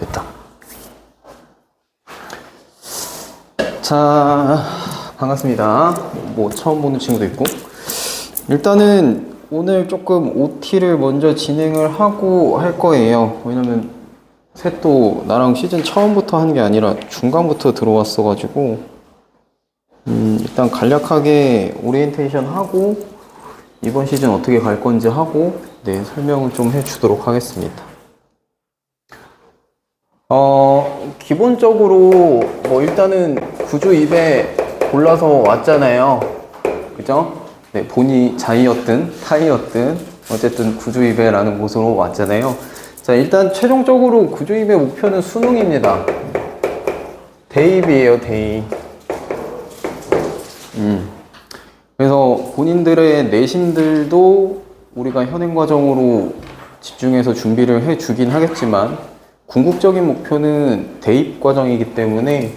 됐다. 자, 반갑습니다. 뭐 처음 보는 친구도 있고. 일단은 오늘 조금 OT를 먼저 진행을 하고 할 거예요. 왜냐면 셋도 나랑 시즌 처음부터 하는 게 아니라 중간부터 들어왔어 가지고 일단 간략하게 오리엔테이션 하고 이번 시즌 어떻게 갈 건지 하고 설명을 좀 해주도록 하겠습니다. 기본적으로 뭐 일단은 구조 입에 골라서 왔잖아요. 그죠? 네, 본이 자이였든 타이였든 어쨌든 구조 입에라는 곳으로 왔잖아요. 자, 일단 최종적으로 구조 입의 목표는 수능입니다. 대입이에요, 대입. 그래서 본인들의 내신들도 우리가 현행 과정으로 집중해서 준비를 해주긴 하겠지만 궁극적인 목표는 대입 과정이기 때문에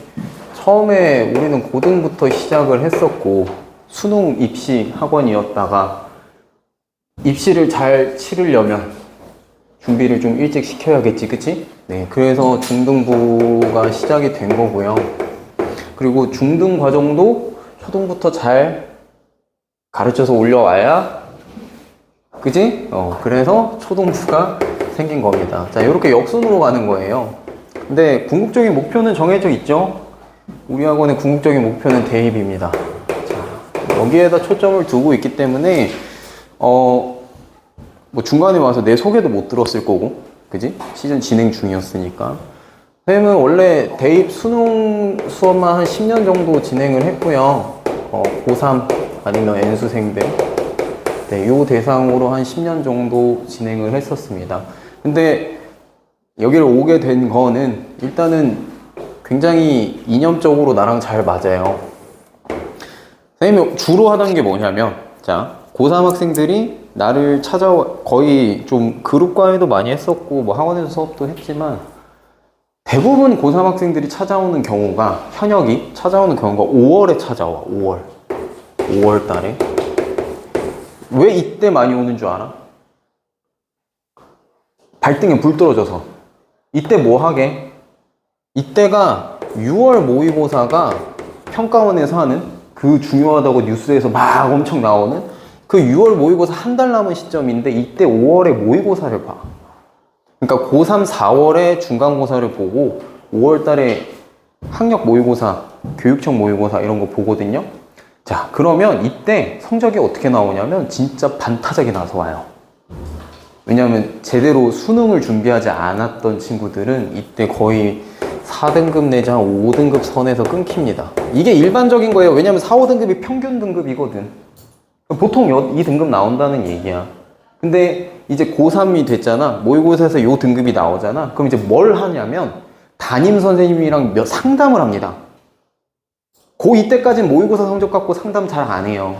처음에 우리는 고등부터 시작을 했었고 수능 입시 학원이었다가 입시를 잘 치르려면 준비를 좀 일찍 시켜야겠지, 그치? 네, 그래서 중등부가 시작이 된 거고요. 그리고 중등 과정도 초등부터 잘 가르쳐서 올려와야, 그치? 그래서 초등부가 생긴 겁니다. 자, 이렇게 역순으로 가는 거예요. 근데 궁극적인 목표는 정해져 있죠? 우리 학원의 궁극적인 목표는 대입입니다. 자, 여기에다 초점을 두고 있기 때문에, 뭐 중간에 와서 내 소개도 못 들었을 거고, 그지? 시즌 진행 중이었으니까. 선생님은 원래 대입 수능 수업만 한 10년 정도 진행을 했고요. 고3 아니면 N수생들. 네, 요 대상으로 한 10년 정도 진행을 했었습니다. 근데 여기를 오게 된 거는 일단은 굉장히 이념적으로 나랑 잘 맞아요. 선생님이 주로 하던 게 뭐냐면, 자, 고3 학생들이 나를 찾아와, 거의 좀 그룹 과외도 많이 했었고, 뭐 학원에서 수업도 했지만, 대부분 고3 학생들이 찾아오는 경우가, 현역이 찾아오는 경우가 5월에 찾아와, 5월 달에. 왜 이때 많이 오는 줄 알아? 발등에 불 떨어져서. 이때 뭐 하게? 이때가 6월 모의고사가 평가원에서 하는 그 중요하다고 뉴스에서 막 엄청 나오는 그 6월 모의고사 한 달 남은 시점인데 이때 5월에 모의고사를 봐. 그러니까 고3 4월에 중간고사를 보고 5월 달에 학력 모의고사, 교육청 모의고사 이런 거 보거든요. 자, 그러면 이때 성적이 어떻게 나오냐면 진짜 반타작이 나서 와요. 왜냐하면 제대로 수능을 준비하지 않았던 친구들은 이때 거의 4등급 내지 한 5등급 선에서 끊깁니다. 이게 일반적인 거예요. 왜냐하면 4, 5등급이 평균 등급이거든. 보통 이 등급 나온다는 얘기야. 근데 이제 고3이 됐잖아. 모의고사에서 요 등급이 나오잖아. 그럼 이제 뭘 하냐면 담임 선생님이랑 상담을 합니다. 고2때까지는 모의고사 성적 갖고 상담 잘 안 해요.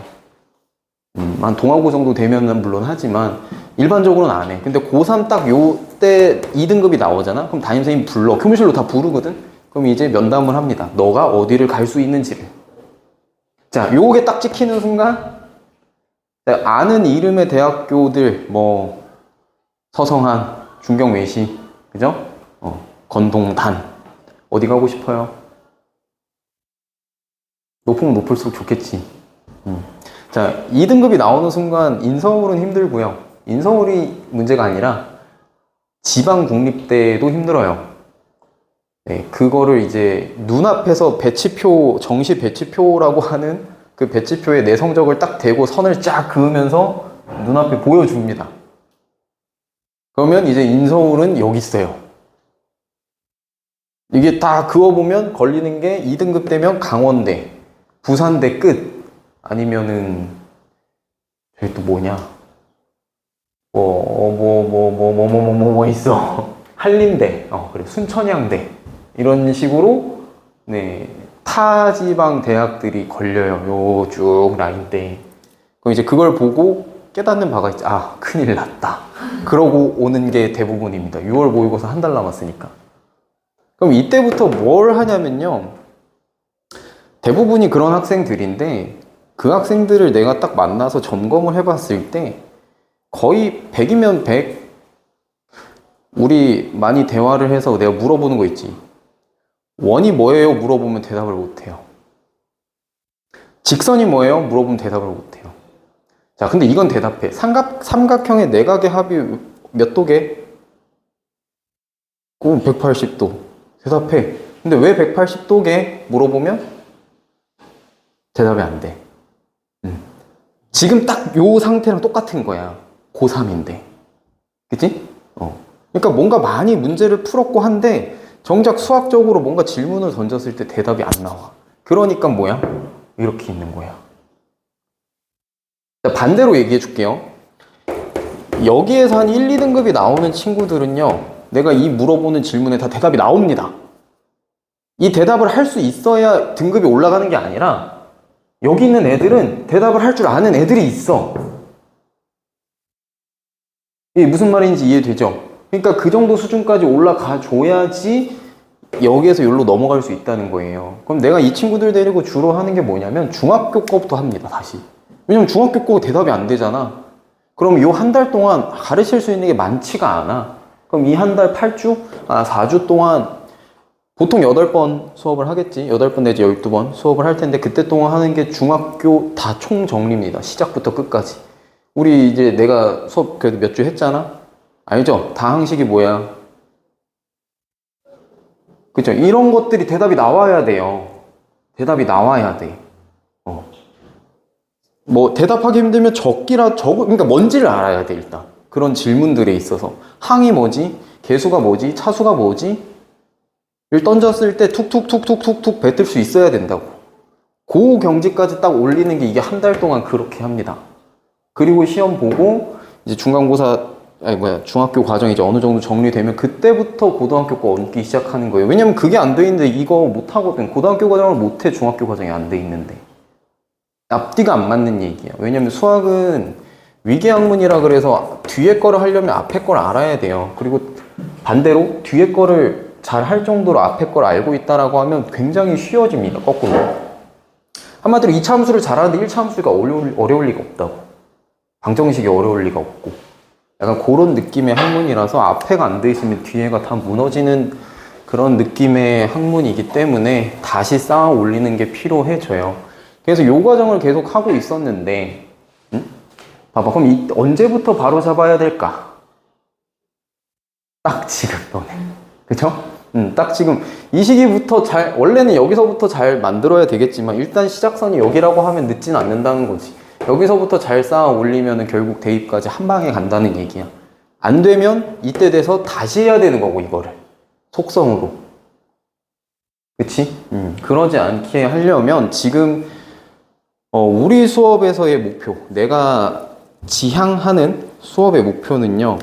한 동아고 정도 되면은 물론 하지만 일반적으로는 안 해. 근데 고3 딱 요때 2등급이 나오잖아? 그럼 담임선생님 불러. 교무실로 다 부르거든? 그럼 이제 면담을 합니다. 너가 어디를 갈 수 있는지를. 자, 요게 딱 찍히는 순간 아는 이름의 대학교들 뭐 서성한, 중경외시, 그죠? 건동단 어디 가고 싶어요? 높으면 높을수록 좋겠지. 자, 2등급이 나오는 순간 인서울은 힘들고요. 인서울이 문제가 아니라 지방 국립대도 힘들어요. 네, 그거를 이제 눈앞에서 배치표, 정시 배치표라고 하는 그 배치표에 내 성적을 딱 대고 선을 쫙 그으면서 눈앞에 보여줍니다. 그러면 이제 인서울은 여기 있어요. 이게 다 그어보면 걸리는 게 2등급 되면 강원대, 부산대 끝. 아니면은 저기 또 뭐냐? 뭐 있어. 한림대, 그리고 순천향대 이런 식으로 네 타지방 대학들이 걸려요. 요 쭉 라인대. 그럼 이제 그걸 보고 깨닫는 바가 있지. 아, 큰일 났다. 그러고 오는 게 대부분입니다. 6월 모의고사 한 달 남았으니까. 그럼 이때부터 뭘 하냐면요. 대부분이 그런 학생들인데 그 학생들을 내가 딱 만나서 점검을 해봤을 때 거의 100이면 100, 우리 많이 대화를 해서 내가 물어보는 거 있지. 원이 뭐예요? 물어보면 대답을 못해요. 직선이 뭐예요? 물어보면 대답을 못해요. 자, 근데 이건 대답해. 삼각형의 내각의 합이 몇 도게? 180도. 대답해. 근데 왜 180도게? 물어보면 대답이 안 돼. 지금 딱 요 상태랑 똑같은 거야. 고3인데. 그치? 그러니까 뭔가 많이 문제를 풀었고 한데 정작 수학적으로 뭔가 질문을 던졌을 때 대답이 안 나와. 그러니까 뭐야? 이렇게 있는 거야. 반대로 얘기해 줄게요. 여기에서 한 1, 2등급이 나오는 친구들은요, 내가 이 물어보는 질문에 다 대답이 나옵니다. 이 대답을 할 수 있어야 등급이 올라가는 게 아니라 여기 있는 애들은 대답을 할 줄 아는 애들이 있어. 이게 무슨 말인지 이해되죠? 그러니까 그 정도 수준까지 올라가 줘야지 여기에서 여기로 넘어갈 수 있다는 거예요. 그럼 내가 이 친구들 데리고 주로 하는 게 뭐냐면 중학교 거부터 합니다, 다시. 왜냐면 중학교 거 대답이 안 되잖아. 그럼 요 한 달 동안 가르칠 수 있는 게 많지가 않아. 그럼 이 한 달 8주? 4주 동안 보통 8번 수업을 하겠지. 8번 내지 12번 수업을 할 텐데 그때 동안 하는 게 중학교 다 총정리입니다. 시작부터 끝까지. 우리 이제 내가 수업 그래도 몇 주 했잖아? 알죠? 다항식이 뭐야? 그쵸? 이런 것들이 대답이 나와야 돼요. 대답이 나와야 돼. 뭐 대답하기 힘들면 그러니까 뭔지를 알아야 돼, 일단. 그런 질문들에 있어서. 항이 뭐지? 개수가 뭐지? 차수가 뭐지? 를 던졌을 때 툭툭툭툭툭툭 뱉을 수 있어야 된다고. 그 경지까지 딱 올리는 게 이게 한 달 동안 그렇게 합니다. 그리고 시험 보고 이제 중학교 과정이 이제 어느 정도 정리되면 그때부터 고등학교 거 얹기 시작하는 거예요. 왜냐면 그게 안 돼 있는데 이거 못 하거든. 고등학교 과정을 못 해, 중학교 과정이 안 돼 있는데. 앞뒤가 안 맞는 얘기야. 왜냐면 수학은 위계학문이라 그래서 뒤에 거를 하려면 앞에 거를 알아야 돼요. 그리고 반대로 뒤에 거를 잘 할 정도로 앞에 걸 알고 있다라고 하면 굉장히 쉬워집니다. 거꾸로. 한마디로 2차 함수를 잘하는데 1차 함수가 어려울 리가 없다고. 방정식이 어려울 리가 없고. 약간 그런 느낌의 학문이라서 앞에가 안 돼 있으면 뒤에가 다 무너지는 그런 느낌의 학문이기 때문에 다시 쌓아 올리는 게 필요해져요. 그래서 이 과정을 계속 하고 있었는데, 봐봐. 그럼 언제부터 바로 잡아야 될까? 딱 지금 너네. 그쵸? 딱 지금 이 시기부터 원래는 여기서부터 잘 만들어야 되겠지만 일단 시작선이 여기라고 하면 늦진 않는다는 거지. 여기서부터 잘 쌓아 올리면 결국 대입까지 한 방에 간다는 얘기야. 안 되면 이때 돼서 다시 해야 되는 거고, 이거를. 속성으로. 그치? 그러지 않게 하려면 지금 우리 수업에서의 목표, 내가 지향하는 수업의 목표는요,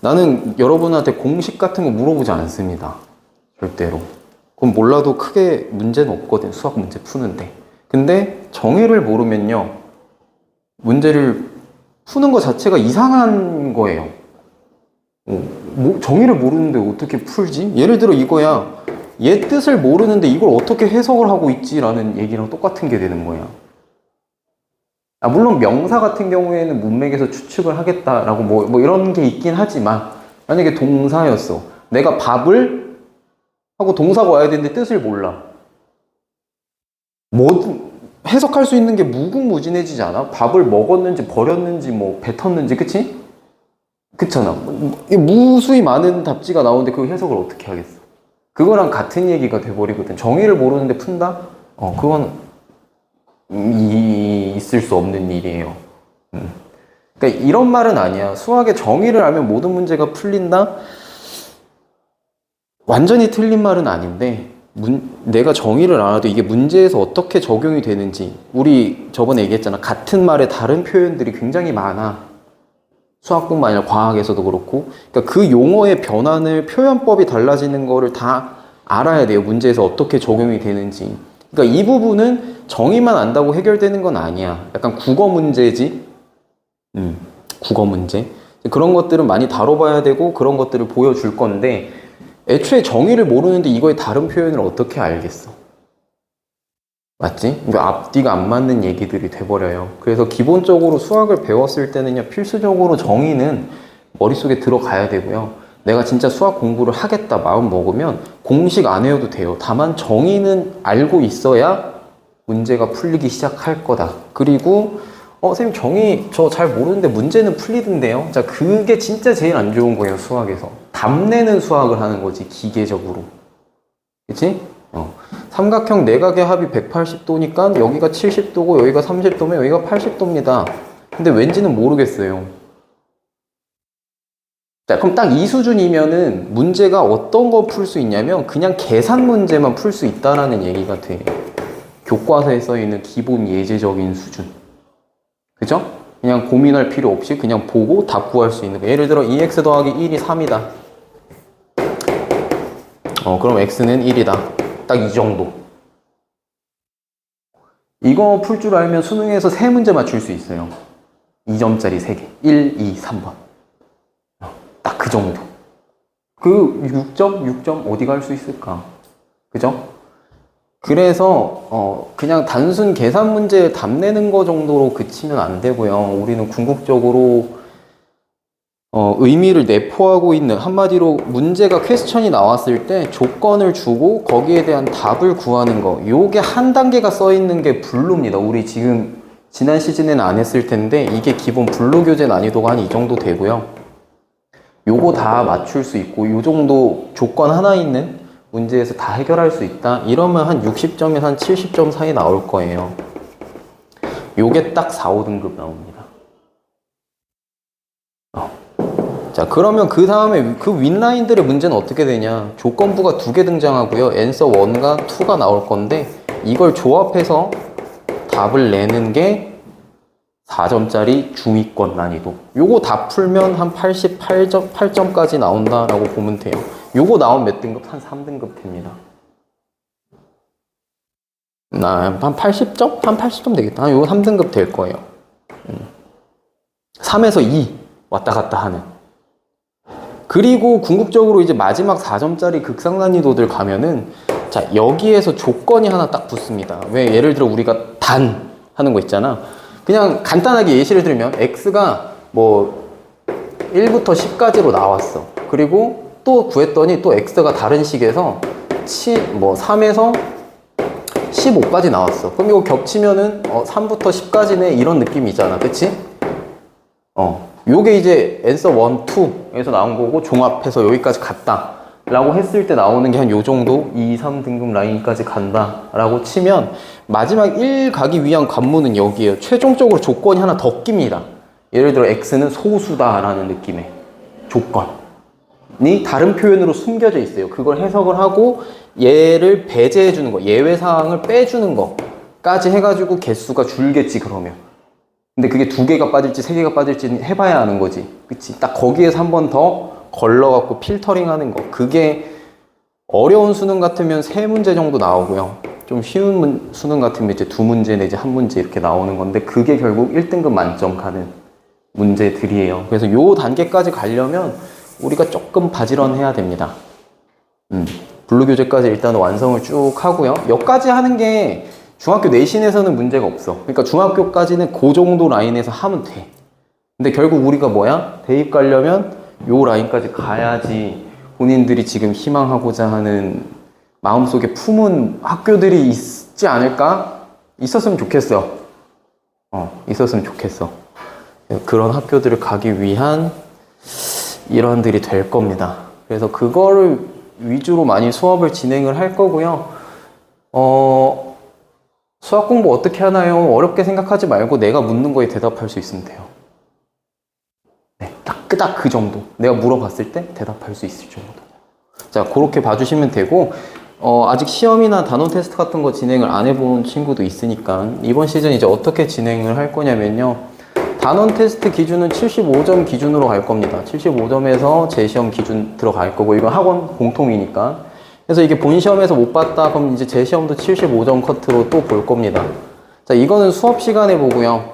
나는 여러분한테 공식 같은 거 물어보지 않습니다. 절대로. 그럼 몰라도 크게 문제는 없거든, 수학 문제 푸는데. 근데 정의를 모르면요, 문제를 푸는 것 자체가 이상한 거예요. 정의를 모르는데 어떻게 풀지? 예를 들어 이거야. 얘 뜻을 모르는데 이걸 어떻게 해석을 하고 있지? 라는 얘기랑 똑같은 게 되는 거야. 물론 명사 같은 경우에는 문맥에서 추측을 하겠다라고 뭐 이런 게 있긴 하지만, 만약에 동사였어. 내가 밥을 하고 동사가 와야 되는데 뜻을 몰라. 해석할 수 있는 게 무궁무진해지지 않아? 밥을 먹었는지 버렸는지 뭐 뱉었는지, 그치? 그렇잖아. 무수히 많은 답지가 나오는데 그 해석을 어떻게 하겠어? 그거랑 같은 얘기가 돼버리거든. 정의를 모르는데 푼다? 그건 있을 수 없는 일이에요. 그러니까 이런 말은 아니야. 수학의 정의를 알면 모든 문제가 풀린다? 완전히 틀린 말은 아닌데, 내가 정의를 알아도 이게 문제에서 어떻게 적용이 되는지, 우리 저번에 얘기했잖아. 같은 말에 다른 표현들이 굉장히 많아. 수학뿐만 아니라 과학에서도 그렇고. 그러니까 그 용어의 변환을, 표현법이 달라지는 거를 다 알아야 돼요. 문제에서 어떻게 적용이 되는지. 그러니까 이 부분은 정의만 안다고 해결되는 건 아니야. 약간 국어 문제지. 국어 문제. 그런 것들은 많이 다뤄봐야 되고 그런 것들을 보여줄 건데, 애초에 정의를 모르는데 이거의 다른 표현을 어떻게 알겠어? 맞지? 그러니까 앞뒤가 안 맞는 얘기들이 돼버려요. 그래서 기본적으로 수학을 배웠을 때는요, 필수적으로 정의는 머릿속에 들어가야 되고요. 내가 진짜 수학 공부를 하겠다 마음 먹으면 공식 안 외워도 돼요. 다만 정의는 알고 있어야 문제가 풀리기 시작할 거다. 그리고 선생님 정의 저 잘 모르는데 문제는 풀리던데요. 자, 그게 진짜 제일 안 좋은 거예요, 수학에서. 답내는 수학을 하는 거지, 기계적으로. 그치? 삼각형 내각의 합이 180도니까 여기가 70도고 여기가 30도면 여기가 80도입니다. 근데 왠지는 모르겠어요. 자, 그럼 딱 이 수준이면은 문제가 어떤 거 풀 수 있냐면 그냥 계산 문제만 풀 수 있다라는 얘기가 돼. 교과서에 써 있는 기본 예제적인 수준. 그죠? 그냥 고민할 필요 없이 그냥 보고 답 구할 수 있는 거. 예를 들어 2x 더하기 1이 3이다. 그럼 x는 1이다. 딱 이 정도. 이거 풀 줄 알면 수능에서 3문제 맞출 수 있어요. 2점짜리 3개. 1, 2, 3번. 딱 그 정도. 그 6점 어디 갈 수 있을까? 그죠? 그래서 그냥 단순 계산 문제 답내는 거 정도로 그치면 안 되고요. 우리는 궁극적으로 의미를 내포하고 있는, 한마디로 문제가 퀘스천이 나왔을 때 조건을 주고 거기에 대한 답을 구하는 거, 요게 한 단계가 써 있는 게 블루입니다. 우리 지금 지난 시즌에는 안 했을 텐데 이게 기본 블루 교재 난이도가 한 이 정도 되고요. 요거 다 맞출 수 있고 요 정도 조건 하나 있는 문제에서 다 해결할 수 있다. 이러면 한 60점에서 한 70점 사이 나올 거예요. 요게 딱 4, 5등급 나옵니다. 자, 그러면 그 다음에 그 윗라인들의 문제는 어떻게 되냐? 조건부가 2개 등장하고요. 앤서 1과 2가 나올 건데 이걸 조합해서 답을 내는 게 4점짜리 중위권 난이도. 요거 다 풀면 한 88점까지 나온다라고 보면 돼요. 요거 나온 몇 등급? 한 3등급 됩니다. 한 80점? 한 80점 되겠다. 요거 3등급 될 거예요. 3에서 2 왔다 갔다 하는. 그리고 궁극적으로 이제 마지막 4점짜리 극상 난이도들 가면은 자, 여기에서 조건이 하나 딱 붙습니다. 왜? 예를 들어 우리가 단 하는 거 있잖아. 그냥 간단하게 예시를 들면 x가 뭐 1부터 10까지로 나왔어. 그리고 또 구했더니 또 x가 다른 식에서 3에서 15까지 나왔어. 그럼 이거 겹치면은 3부터 10까지네 이런 느낌이잖아. 그치? 요게 이제 answer 1, 2에서 나온 거고 종합해서 여기까지 갔다 라고 했을 때 나오는 게 한 요 정도 2, 3등급 라인까지 간다 라고 치면 마지막 1 가기 위한 관문은 여기에요. 최종적으로 조건이 하나 더 낍니다. 예를 들어 x는 소수다 라는 느낌의 조건이 다른 표현으로 숨겨져 있어요. 그걸 해석을 하고 얘를 배제해 주는 거, 예외사항을 빼주는 거까지 해가지고 개수가 줄겠지. 그러면 근데 그게 2개가 빠질지 3개가 빠질지는 해봐야 아는 거지. 그치? 딱 거기에서 한 번 더 걸러갖고 필터링 하는 거. 그게 어려운 수능 같으면 3문제 정도 나오고요. 좀 쉬운 수능 같으면 이제 2문제 내지 1문제 이렇게 나오는 건데 그게 결국 1등급 만점 가는 문제들이에요. 그래서 요 단계까지 가려면 우리가 조금 바지런해야 됩니다. 블루 교재까지 일단 완성을 쭉 하고요. 여기까지 하는 게 중학교 내신에서는 문제가 없어. 그러니까 중학교까지는 그 정도 라인에서 하면 돼. 근데 결국 우리가 뭐야? 대입 가려면 요 라인까지 가야지 본인들이 지금 희망하고자 하는 마음속에 품은 학교들이 있지 않을까? 있었으면 좋겠어. 있었으면 좋겠어. 그런 학교들을 가기 위한 일환들이 될 겁니다. 그래서 그거를 위주로 많이 수업을 진행을 할 거고요. 수학 공부 어떻게 하나요? 어렵게 생각하지 말고 내가 묻는 거에 대답할 수 있으면 돼요. 네, 딱 그 정도. 내가 물어봤을 때 대답할 수 있을 정도. 자, 그렇게 봐주시면 되고, 아직 시험이나 단원 테스트 같은 거 진행을 안 해본 친구도 있으니까, 이번 시즌 이제 어떻게 진행을 할 거냐면요. 단원 테스트 기준은 75점 기준으로 갈 겁니다. 75점에서 재시험 기준 들어갈 거고, 이건 학원 공통이니까. 그래서 이게 본 시험에서 못 봤다, 그럼 이제 재시험도 75점 커트로 또 볼 겁니다. 자, 이거는 수업 시간에 보고요.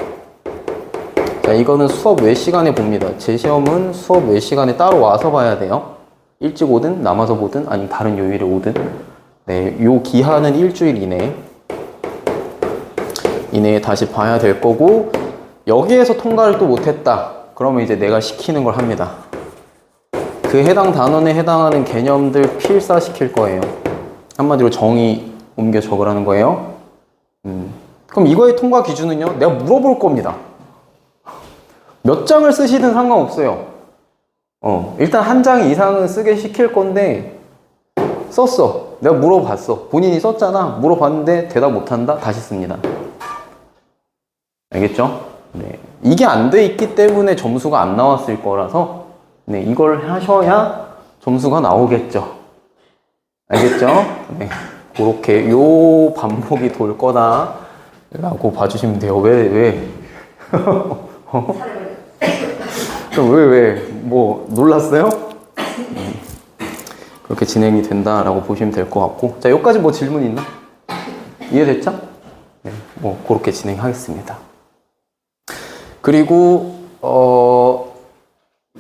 자, 이거는 수업 외 시간에 봅니다. 재시험은 수업 외 시간에 따로 와서 봐야 돼요. 일찍 오든 남아서 보든 아니면 다른 요일에 오든. 네, 요 기한은 일주일 이내에 다시 봐야 될 거고, 여기에서 통과를 또 못했다. 그러면 이제 내가 시키는 걸 합니다. 그 해당 단원에 해당하는 개념들 필사시킬 거예요. 한마디로 정의 옮겨 적으라는 거예요. 그럼 이거의 통과 기준은요? 내가 물어볼 겁니다. 몇 장을 쓰시든 상관없어요. 일단 한 장 이상은 쓰게 시킬 건데 썼어. 내가 물어봤어. 본인이 썼잖아. 물어봤는데 대답 못한다? 다시 씁니다. 알겠죠? 네. 이게 안 돼 있기 때문에 점수가 안 나왔을 거라서 네, 이걸 하셔야 점수가 나오겠죠. 알겠죠? 네. 그렇게 요 반복이 돌 거다 라고 봐주시면 돼요. 왜? 왜? 뭐 놀랐어요? 그렇게 진행이 된다라고 보시면 될 것 같고, 자, 여기까지 뭐 질문 있나? 이해됐죠? 네, 뭐 그렇게 진행하겠습니다. 그리고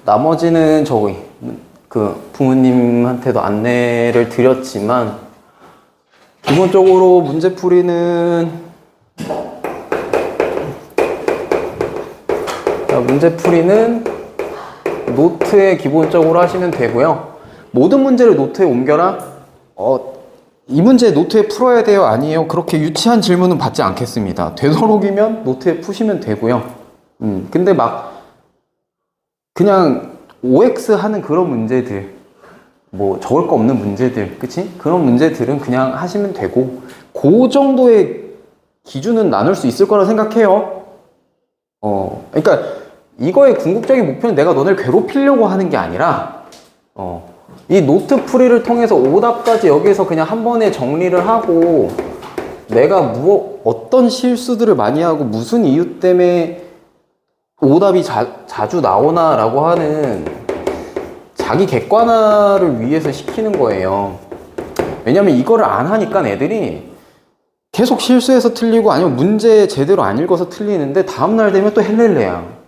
나머지는 저기 그 부모님한테도 안내를 드렸지만 기본적으로 문제풀이는 노트에 기본적으로 하시면 되고요. 모든 문제를 노트에 옮겨라? 이 문제 노트에 풀어야 돼요? 아니에요? 그렇게 유치한 질문은 받지 않겠습니다. 되도록이면 노트에 푸시면 되고요. 근데 막 그냥 OX 하는 그런 문제들, 뭐 적을 거 없는 문제들, 그치? 그런 문제들은 그냥 하시면 되고, 그 정도의 기준은 나눌 수 있을 거라 생각해요. 그러니까 이거의 궁극적인 목표는 내가 너네를 괴롭히려고 하는 게 아니라 이 노트 풀이를 통해서 오답까지 여기서 그냥 한 번에 정리를 하고 내가 어떤 실수들을 많이 하고 무슨 이유 때문에 오답이 자주 나오나 라고 하는 자기 객관화를 위해서 시키는 거예요. 왜냐면 이거를 안 하니까 애들이 계속 실수해서 틀리고 아니면 문제 제대로 안 읽어서 틀리는데 다음날 되면 또 헬렐레야.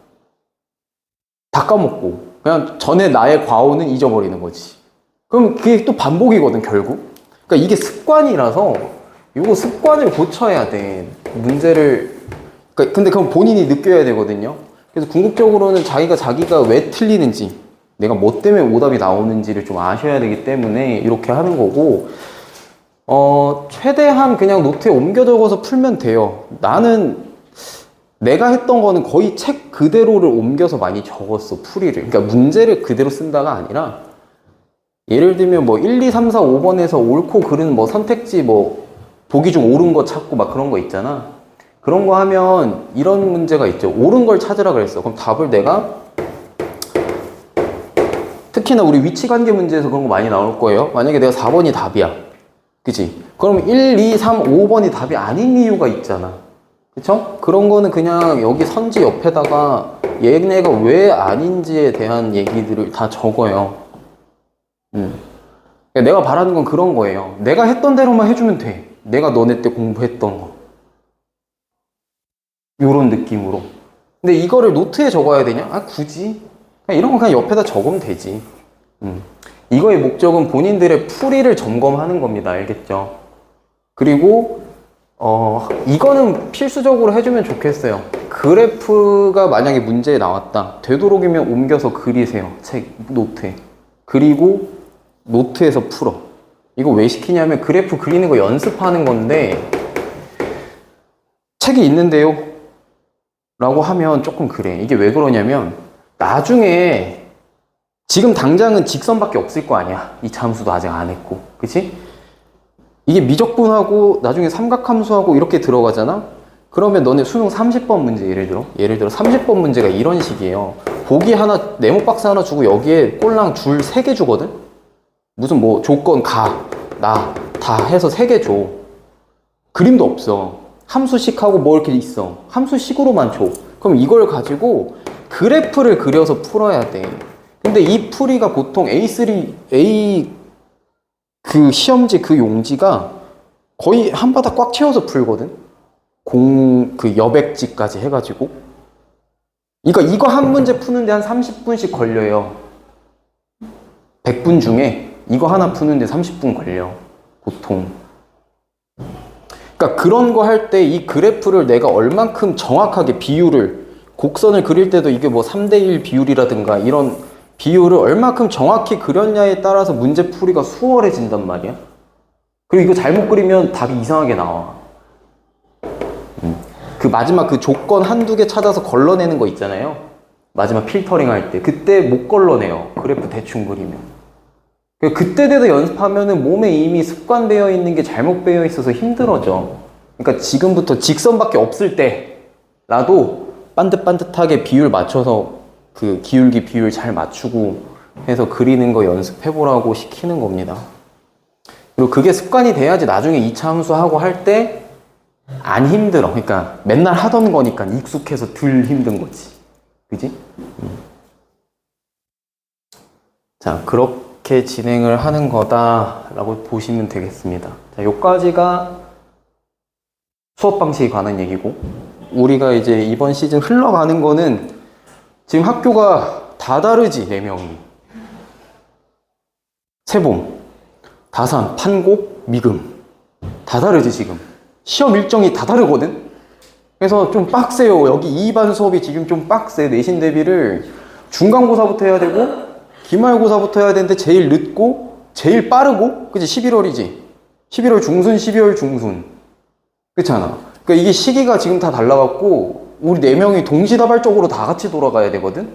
다 까먹고 그냥 전에 나의 과오는 잊어버리는 거지. 그럼 그게 또 반복이거든 결국. 그러니까 이게 습관이라서 이거 습관을 고쳐야 돼. 문제를 근데 그건 본인이 느껴야 되거든요. 그래서 궁극적으로는 자기가 왜 틀리는지, 내가 뭐 때문에 오답이 나오는지를 좀 아셔야 되기 때문에 이렇게 하는 거고, 최대한 그냥 노트에 옮겨 적어서 풀면 돼요. 나는 내가 했던 거는 거의 책 그대로를 옮겨서 많이 적었어, 풀이를. 그러니까 문제를 그대로 쓴다가 아니라, 예를 들면 뭐 1, 2, 3, 4, 5번에서 옳고 그른 뭐 선택지 뭐 보기 중 옳은 거 찾고 막 그런 거 있잖아. 그런 거 하면 이런 문제가 있죠. 옳은 걸 찾으라 그랬어. 그럼 답을 내가 특히나 우리 위치관계 문제에서 그런 거 많이 나올 거예요. 만약에 내가 4번이 답이야. 그치? 그럼 1, 2, 3, 5번이 답이 아닌 이유가 있잖아. 그쵸? 그런 거는 그냥 여기 선지 옆에다가 얘네가 왜 아닌지에 대한 얘기들을 다 적어요. 내가 바라는 건 그런 거예요. 내가 했던 대로만 해주면 돼. 내가 너네 때 공부했던 거. 요런 느낌으로. 근데 이거를 노트에 적어야 되냐? 굳이? 그냥 이런 거 그냥 옆에다 적으면 되지. 이거의 목적은 본인들의 풀이를 점검하는 겁니다. 알겠죠? 그리고 이거는 필수적으로 해주면 좋겠어요. 그래프가 만약에 문제에 나왔다. 되도록이면 옮겨서 그리세요. 책 노트에. 그리고 노트에서 풀어. 이거 왜 시키냐면 그래프 그리는 거 연습하는 건데, 책이 있는데요? 라고 하면 조금 그래. 이게 왜 그러냐면 나중에 지금 당장은 직선밖에 없을 거 아니야. 이 함수도 아직 안 했고. 그치? 이게 미적분하고 나중에 삼각함수하고 이렇게 들어가잖아? 그러면 너네 수능 30번 문제 예를 들어 30번 문제가 이런 식이에요. 보기 하나, 네모 박스 하나 주고 여기에 꼴랑 줄 3개 주거든? 무슨 뭐 조건 가, 나, 다 해서 3개 줘. 그림도 없어. 함수식하고 뭐 이렇게 있어. 함수식으로만 줘. 그럼 이걸 가지고 그래프를 그려서 풀어야 돼. 근데 이 풀이가 보통 A 그 시험지 그 용지가 거의 한 바닥 꽉 채워서 풀거든. 그 여백지까지 해가지고. 그러니까 이거 한 문제 푸는데 한 30분씩 걸려요. 100분 중에 이거 하나 푸는데 30분 걸려. 보통. 그러니까 그런 거 할 때 이 그래프를 내가 얼만큼 정확하게 비율을, 곡선을 그릴 때도 이게 뭐 3대1 비율이라든가 이런 비율을 얼마큼 정확히 그렸냐에 따라서 문제풀이가 수월해진단 말이야. 그리고 이거 잘못 그리면 답이 이상하게 나와. 그 마지막 그 조건 한두 개 찾아서 걸러내는 거 있잖아요. 마지막 필터링 할 때. 그때 못 걸러내요. 그래프 대충 그리면. 그때 돼서 연습하면은 몸에 이미 습관되어 있는 게 잘못 배어 있어서 힘들어져. 그러니까 지금부터 직선밖에 없을 때라도 반듯반듯하게 비율 맞춰서 그 기울기 비율 잘 맞추고 해서 그리는 거 연습해보라고 시키는 겁니다. 그리고 그게 습관이 돼야지 나중에 2차 함수하고 할 때 안 힘들어. 그러니까 맨날 하던 거니까 익숙해서 덜 힘든 거지. 그지? 자, 그렇게 진행을 하는 거다라고 보시면 되겠습니다. 자, 요까지가 수업 방식에 관한 얘기고, 우리가 이제 이번 시즌 흘러가는 거는 지금 학교가 다 다르지, 4명이. 세봉, 다산, 판곡, 미금. 다 다르지, 지금. 시험 일정이 다 다르거든? 그래서 좀 빡세요. 여기 2반 수업이 지금 좀 빡세. 내신 대비를 중간고사부터 해야 되고, 기말고사부터 해야 되는데 제일 늦고, 제일 빠르고, 그치? 11월이지? 11월 중순, 12월 중순. 그렇잖아. 그러니까 이게 시기가 지금 다 달라갖고, 우리 4명이 동시다발적으로 다 같이 돌아가야 되거든?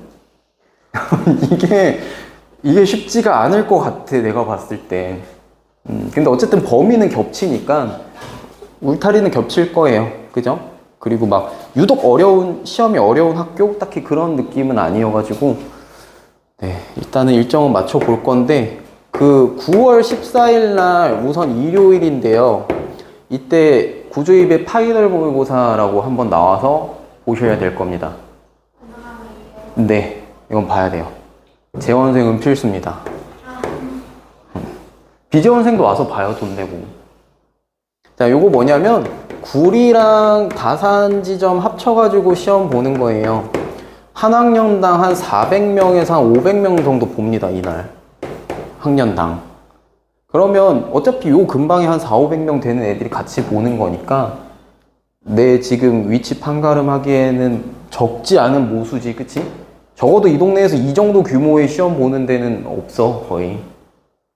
이게 쉽지가 않을 것 같아, 내가 봤을 때. 근데 어쨌든 범위는 겹치니까, 울타리는 겹칠 거예요. 그죠? 그리고 막, 유독 시험이 어려운 학교? 딱히 그런 느낌은 아니어가지고, 네, 일단은 일정은 맞춰 볼 건데, 그 9월 14일 날 우선 일요일인데요. 이때 구조입의 파이널 모의고사라고 한번 나와서 보셔야 될 겁니다. 네, 이건 봐야 돼요. 재원생은 필수입니다. 비재원생도 와서 봐요, 돈 내고. 자, 요거 뭐냐면 구리랑 다산 지점 합쳐가지고 시험 보는 거예요. 한 학년당 한 400명에서 한 500명 정도 봅니다, 이날. 학년당. 그러면 어차피 요 근방에 한 4, 500명 되는 애들이 같이 보는 거니까 내 지금 위치 판가름 하기에는 적지 않은 모수지, 그치? 적어도 이 동네에서 이 정도 규모의 시험 보는 데는 없어, 거의.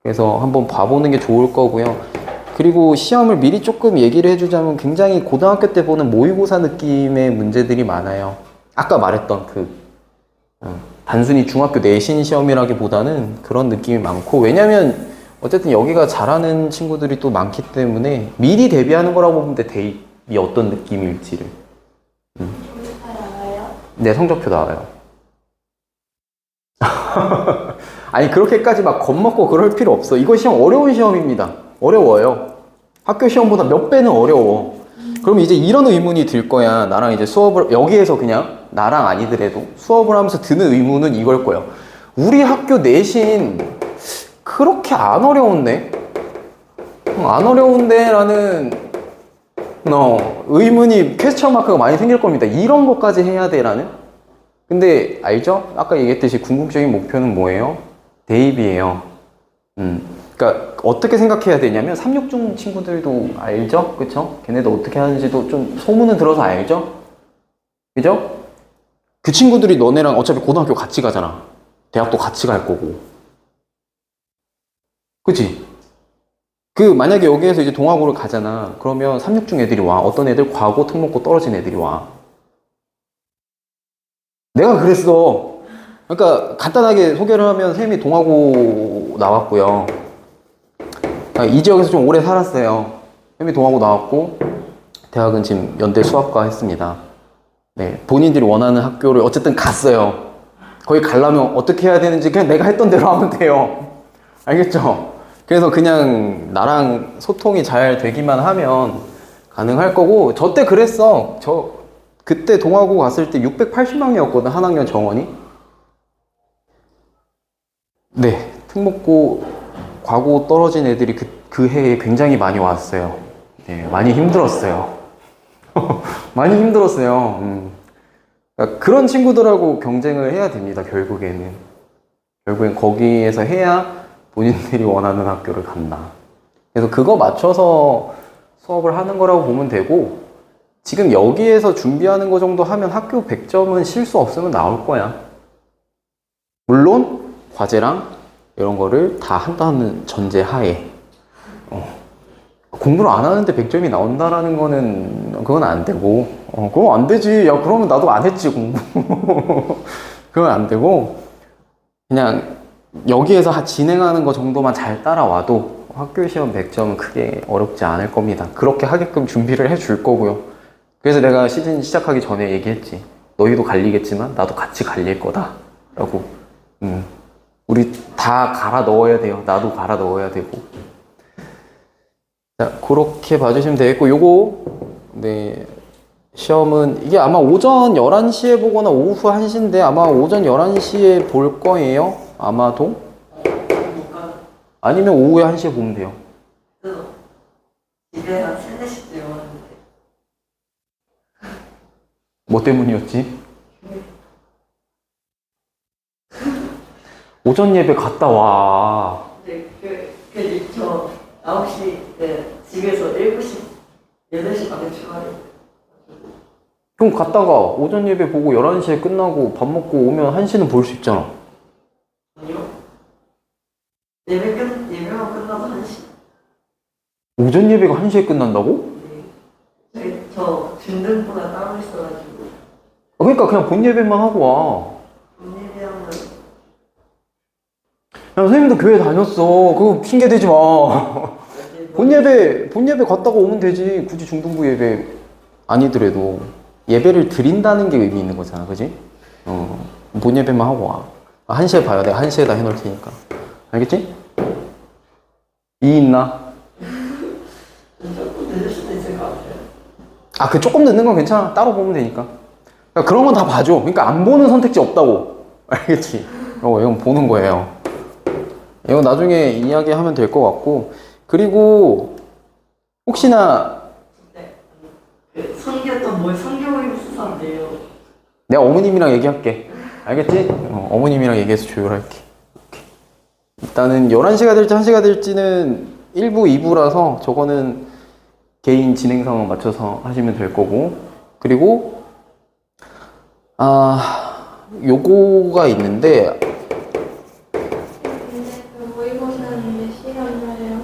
그래서 한번 봐보는 게 좋을 거고요. 그리고 시험을 미리 조금 얘기를 해주자면 굉장히 고등학교 때 보는 모의고사 느낌의 문제들이 많아요. 아까 말했던 단순히 중학교 내신 시험이라기보다는 그런 느낌이 많고, 왜냐면 어쨌든 여기가 잘하는 친구들이 또 많기 때문에 미리 대비하는 거라고 보면 돼, 대입이 어떤 느낌일지를. 나와요? 네, 성적표 나와요. 아니, 그렇게까지 막 겁먹고 그럴 필요 없어. 이거 시험 어려운 시험입니다. 어려워요. 학교 시험보다 몇 배는 어려워. 그럼 이제 이런 의문이 들 거야. 나랑 이제 수업을, 여기에서 그냥 나랑 아니더라도 수업을 하면서 드는 의문은 이걸 거야. 우리 학교 내신 그렇게 안 어려운데? 안 어려운데? 라는 의문이, 퀘스천 마크가 많이 생길 겁니다. 이런 것까지 해야 돼? 라는? 근데 알죠? 아까 얘기했듯이 궁극적인 목표는 뭐예요? 대입이에요. 그러니까 어떻게 생각해야 되냐면 368 친구들도 알죠? 그쵸? 걔네도 어떻게 하는지도 좀 소문은 들어서 알죠? 그죠? 그 친구들이 너네랑 어차피 고등학교 같이 가잖아. 대학도 같이 갈 거고. 그치? 만약에 여기에서 이제 동아고를 가잖아. 그러면 368 애들이 와. 어떤 애들 과고, 특목고 떨어진 애들이 와. 내가 그랬어. 그러니까 간단하게 소개를 하면 쌤이 동아고 나왔고요. 이 지역에서 좀 오래 살았어요. 쌤이 동아고 나왔고, 대학은 지금 연대 수학과 했습니다. 네, 본인들이 원하는 학교를 어쨌든 갔어요. 거기 가려면 어떻게 해야 되는지 그냥 내가 했던 대로 하면 돼요. 알겠죠? 그래서 그냥 나랑 소통이 잘 되기만 하면 가능할 거고, 저 때 그랬어. 그때 동아고 갔을 때 680명이었거든, 한 학년 정원이. 네, 특목고, 과고 떨어진 애들이 그 해에 굉장히 많이 왔어요. 네, 많이 힘들었어요. 많이 힘들었어요. 그러니까 그런 친구들하고 경쟁을 해야 됩니다, 결국에는. 결국엔 거기에서 해야 본인들이 원하는 학교를 간다. 그래서 그거 맞춰서 수업을 하는 거라고 보면 되고, 지금 여기에서 준비하는 거 정도 하면 학교 100점은 실수 없으면 나올 거야. 물론 과제랑 이런 거를 다 한다는 전제 하에 공부를 안 하는데 100점이 나온다라는 거는 그건 안 되고 그건 안 되지. 야 그러면 나도 안 했지 공부. 그건 안 되고 그냥 여기에서 진행하는 거 정도만 잘 따라와도 학교 시험 100점은 크게 어렵지 않을 겁니다. 그렇게 하게끔 준비를 해줄 거고요. 그래서 내가 시즌 시작하기 전에 얘기했지. 너희도 갈리겠지만 나도 같이 갈릴 거다 라고. 우리 다 갈아 넣어야 돼요. 나도 갈아 넣어야 되고. 자, 그렇게 봐주시면 되겠고, 요거, 네, 시험은, 이게 아마 오전 11시에 보거나 오후 1시인데, 아마 오전 11시에 볼 거예요. 아마도. 아니면 오후에 1시에 보면 돼요. 집에 한 3, 4시쯤 왔는데. 뭐 때문이었지? 오전 예배 갔다 와. 근데 저 9시 때 집에서 7시, 8시 반에 출발해요. 그럼 갔다가 오전 예배 보고 11시에 끝나고 밥 먹고 오면 1시는 볼 수 있잖아. 아니요? 예배만 끝나서 1시. 오전 예배가 1시에 끝난다고? 네. 저 중등부가 따로 있어가지고. 그러니까 그냥 본 예배만 하고 와. 본 예배하면 야, 선생님도 교회 다녔어. 그거 핑계 대지 마. 본 예배 갔다가 오면 되지. 굳이 중등부 예배 아니더라도. 예배를 드린다는 게 의미 있는 거잖아. 그지? 본 예배만 하고 와. 1시에 봐요. 내가 1시에다 해놓을 테니까. 알겠지? 이 있나? 조금 늦을 수도 있을 것 같아요. 아, 그 조금 늦는 건 괜찮아. 따로 보면 되니까. 그러니까 그런 건 다 봐줘. 그러니까 안 보는 선택지 없다고. 알겠지? 이건 보는 거예요. 이거 나중에 이야기하면 될 것 같고. 그리고 혹시나 네. 그 성교했던 성교모임 수사인데요. 내가 어머님이랑 얘기할게. 알겠지? 어머님이랑 얘기해서 조율할게. 오케이. 일단은 11시가 될지 1시가 될지는 1부, 2부라서 저거는 개인 진행 상황 맞춰서 하시면 될 거고. 그리고 요거가 있는데 근데 그 모의고사는 몇 시간이에요?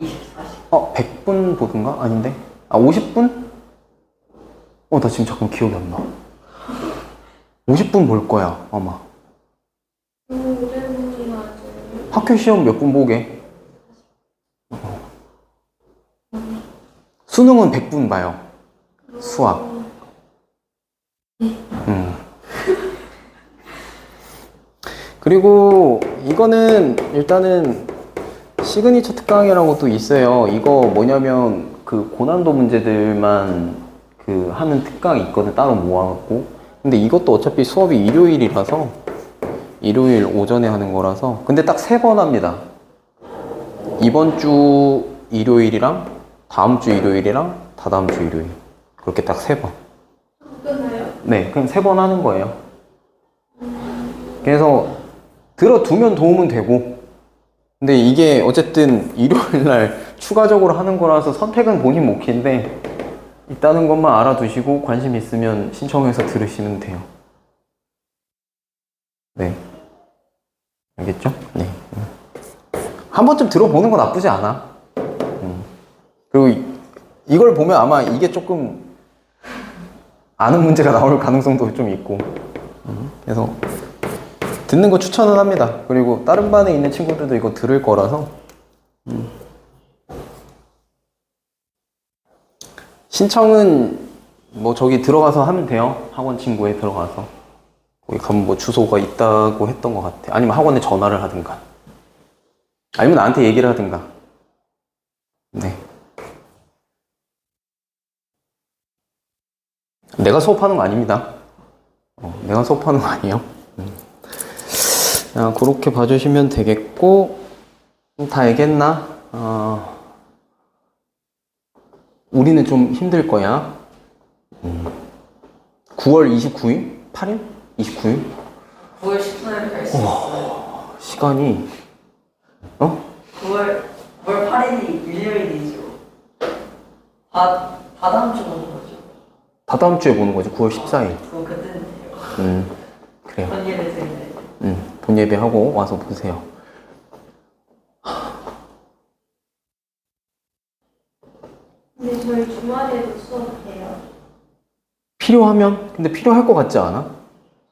24시. 100분 보든가? 아닌데? 50분? 나 지금 잠깐 기억이 안 나. 50분 볼 거야, 아마. 너무 오래 보는 거 아니에요? 학교 시험 몇 분 보게? 수능은 100분 봐요. 수학. 그리고 이거는 일단은 시그니처 특강이라고 또 있어요. 이거 뭐냐면 그 고난도 문제들만 그 하는 특강이 있거든. 따로 모아갖고. 근데 이것도 어차피 수업이 일요일이라서 일요일 오전에 하는 거라서. 근데 딱 3번 합니다. 이번 주 일요일이랑 다음 주 일요일이랑 다다음 주 일요일. 그렇게 딱 3번. 끝나요? 네, 그냥 3번 하는 거예요. 그래서 들어두면 도움은 되고. 근데 이게 어쨌든 일요일 날 추가적으로 하는 거라서 선택은 본인 몫인데 있다는 것만 알아두시고 관심 있으면 신청해서 들으시면 돼요. 네. 알겠죠? 네. 한 번쯤 들어보는 건 나쁘지 않아. 그리고 이걸 보면 아마 이게 조금 아는 문제가 나올 가능성도 좀 있고. 그래서 듣는 거 추천은 합니다. 그리고 다른 반에 있는 친구들도 이거 들을 거라서. 신청은 뭐 저기 들어가서 하면 돼요. 학원 친구에 들어가서. 거기 가면 뭐 주소가 있다고 했던 것 같아. 아니면 학원에 전화를 하든가. 아니면 나한테 얘기를 하든가. 네. 내가 수업하는 거 아닙니다. 내가 수업하는 거 아니에요. 그렇게 봐주시면 되겠고. 다 얘기했나? 우리는 좀 힘들 거야. 9월 29일? 8일? 29일? 9월 14일 갈 수 있어요. 시간이 9월 8일이 일요일이죠. 다다음 주 보는 거죠. 다다음 주에 보는 거지. 9월 14일. 그럼 그때는 돼요. 그래요. 언니를 드리네. 본 예배하고 와서 보세요. 근데 저희 주말에도 수업해요. 필요하면? 근데 필요할 것 같지 않아?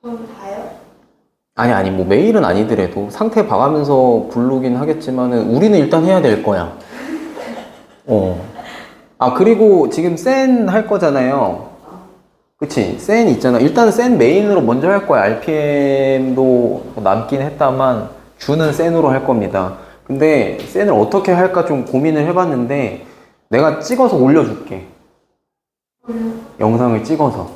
전 다요? 아니, 뭐 매일은 아니더라도 상태 봐가면서 부르긴 하겠지만은 우리는 일단 해야 될 거야. 그리고 지금 센 할 거잖아요. 그치? 센 있잖아. 일단 센 메인으로 먼저 할 거야. RPM도 남긴 했다만 주는 센으로 할 겁니다. 근데 센을 어떻게 할까 좀 고민을 해봤는데 내가 찍어서 올려줄게. 영상을 찍어서.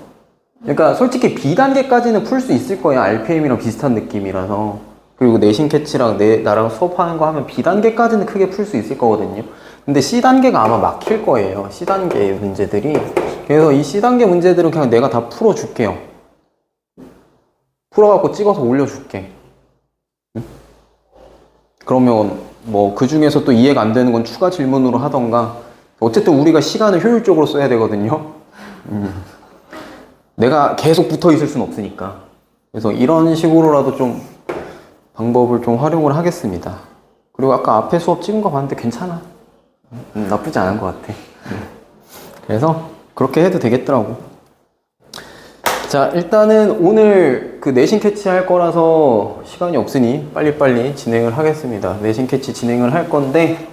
그러니까 솔직히 B단계까지는 풀 수 있을 거야. RPM이랑 비슷한 느낌이라서. 그리고 내신 캐치랑 나랑 수업하는 거 하면 B단계까지는 크게 풀 수 있을 거거든요. 근데 C단계가 아마 막힐 거예요. C단계 문제들이. 그래서 이 C단계 문제들은 그냥 내가 다 풀어줄게요. 풀어갖고 찍어서 올려줄게. 응? 그러면 뭐 그 중에서 또 이해가 안 되는 건 추가 질문으로 하던가. 어쨌든 우리가 시간을 효율적으로 써야 되거든요. 내가 계속 붙어 있을 수는 없으니까. 그래서 이런 식으로라도 좀 방법을 좀 활용을 하겠습니다. 그리고 아까 앞에 수업 찍은 거 봤는데 괜찮아. 나쁘지 않은 것 같아. 그래서 그렇게 해도 되겠더라고. 자, 일단은 오늘 그 내신 캐치 할 거라서 시간이 없으니 빨리빨리 진행을 하겠습니다. 내신 캐치 진행을 할 건데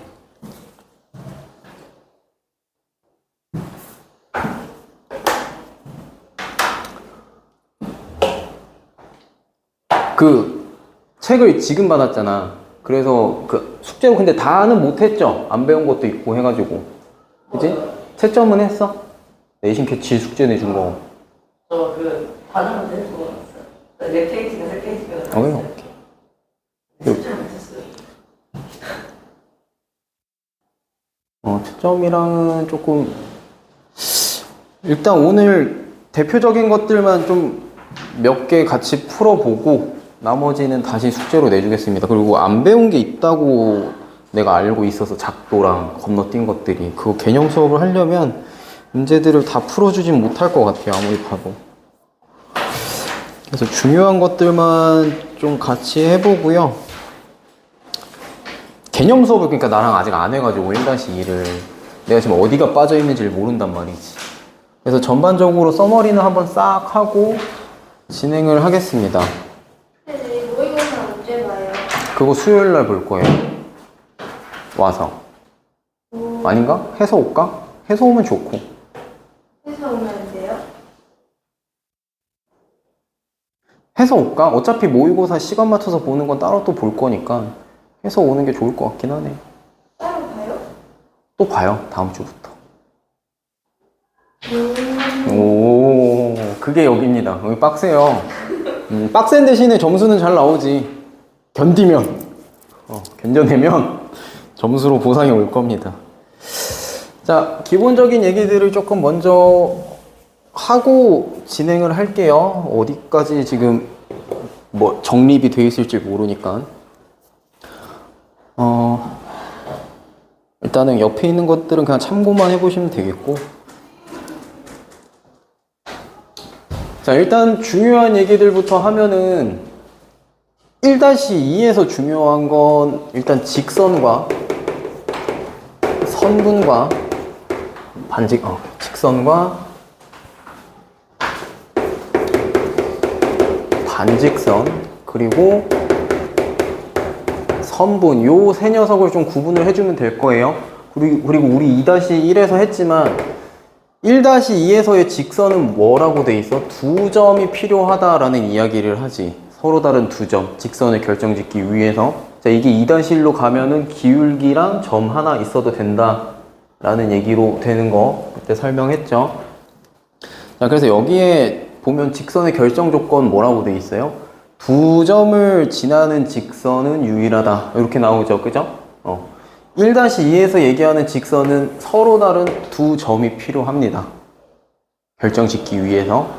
그 책을 지금 받았잖아. 그래서 그 숙제로 근데 다는 못했죠. 안 배운 것도 있고 해가지고. 그치? 채점은 했어? 내신 캐치 숙제 내준 거. 저그 반응은 되는 거 같았어요. 4페이지가 3페이지가 오케이. 진짜 못했어요. 채점이랑은 조금 일단 오늘 대표적인 것들만 좀 몇 개 같이 풀어보고 나머지는 다시 숙제로 내주겠습니다. 그리고 안 배운 게 있다고 내가 알고 있어서 작도랑 건너뛴 것들이 그거 개념 수업을 하려면 문제들을 다 풀어주진 못할 것 같아요. 아무리 봐도. 그래서 중요한 것들만 좀 같이 해보고요. 개념 수업을 그러니까 나랑 아직 안 해가지고 1-2를 내가 지금 어디가 빠져있는지를 모른단 말이지. 그래서 전반적으로 서머리는 한번 싹 하고 진행을 하겠습니다. 근데 내일 모의고사 언제 봐요? 그거 수요일 날 볼 거예요. 와서. 아닌가? 해서 올까? 해서 오면 좋고. 해서 오면 돼요? 해서 올까? 어차피 모의고사 시간 맞춰서 보는 건 따로 또 볼 거니까 해서 오는 게 좋을 것 같긴 하네. 따로 봐요? 또 봐요. 다음 주부터. 오, 그게 여기입니다. 여기 빡세요. 빡센 대신에 점수는 잘 나오지. 견디면. 견뎌내면 점수로 보상이 올 겁니다. 자, 기본적인 얘기들을 조금 먼저 하고 진행을 할게요. 어디까지 지금 뭐 정립이 돼 있을지 모르니까. 일단은 옆에 있는 것들은 그냥 참고만 해보시면 되겠고. 자, 일단 중요한 얘기들부터 하면은 1-2에서 중요한 건 일단 직선과 선분과 직선과 반직선 그리고 선분 요 세 녀석을 좀 구분을 해주면 될 거예요. 그리고 우리 2-1에서 했지만 1-2에서의 직선은 뭐라고 돼 있어? 두 점이 필요하다라는 이야기를 하지. 서로 다른 두 점, 직선을 결정짓기 위해서. 자, 이게 2-1로 가면은 기울기랑 점 하나 있어도 된다라는 얘기로 되는 거 그때 설명했죠. 자, 그래서 여기에 보면 직선의 결정 조건 뭐라고 돼 있어요? 두 점을 지나는 직선은 유일하다. 이렇게 나오죠. 그죠? 1-2에서 얘기하는 직선은 서로 다른 두 점이 필요합니다. 결정 짓기 위해서.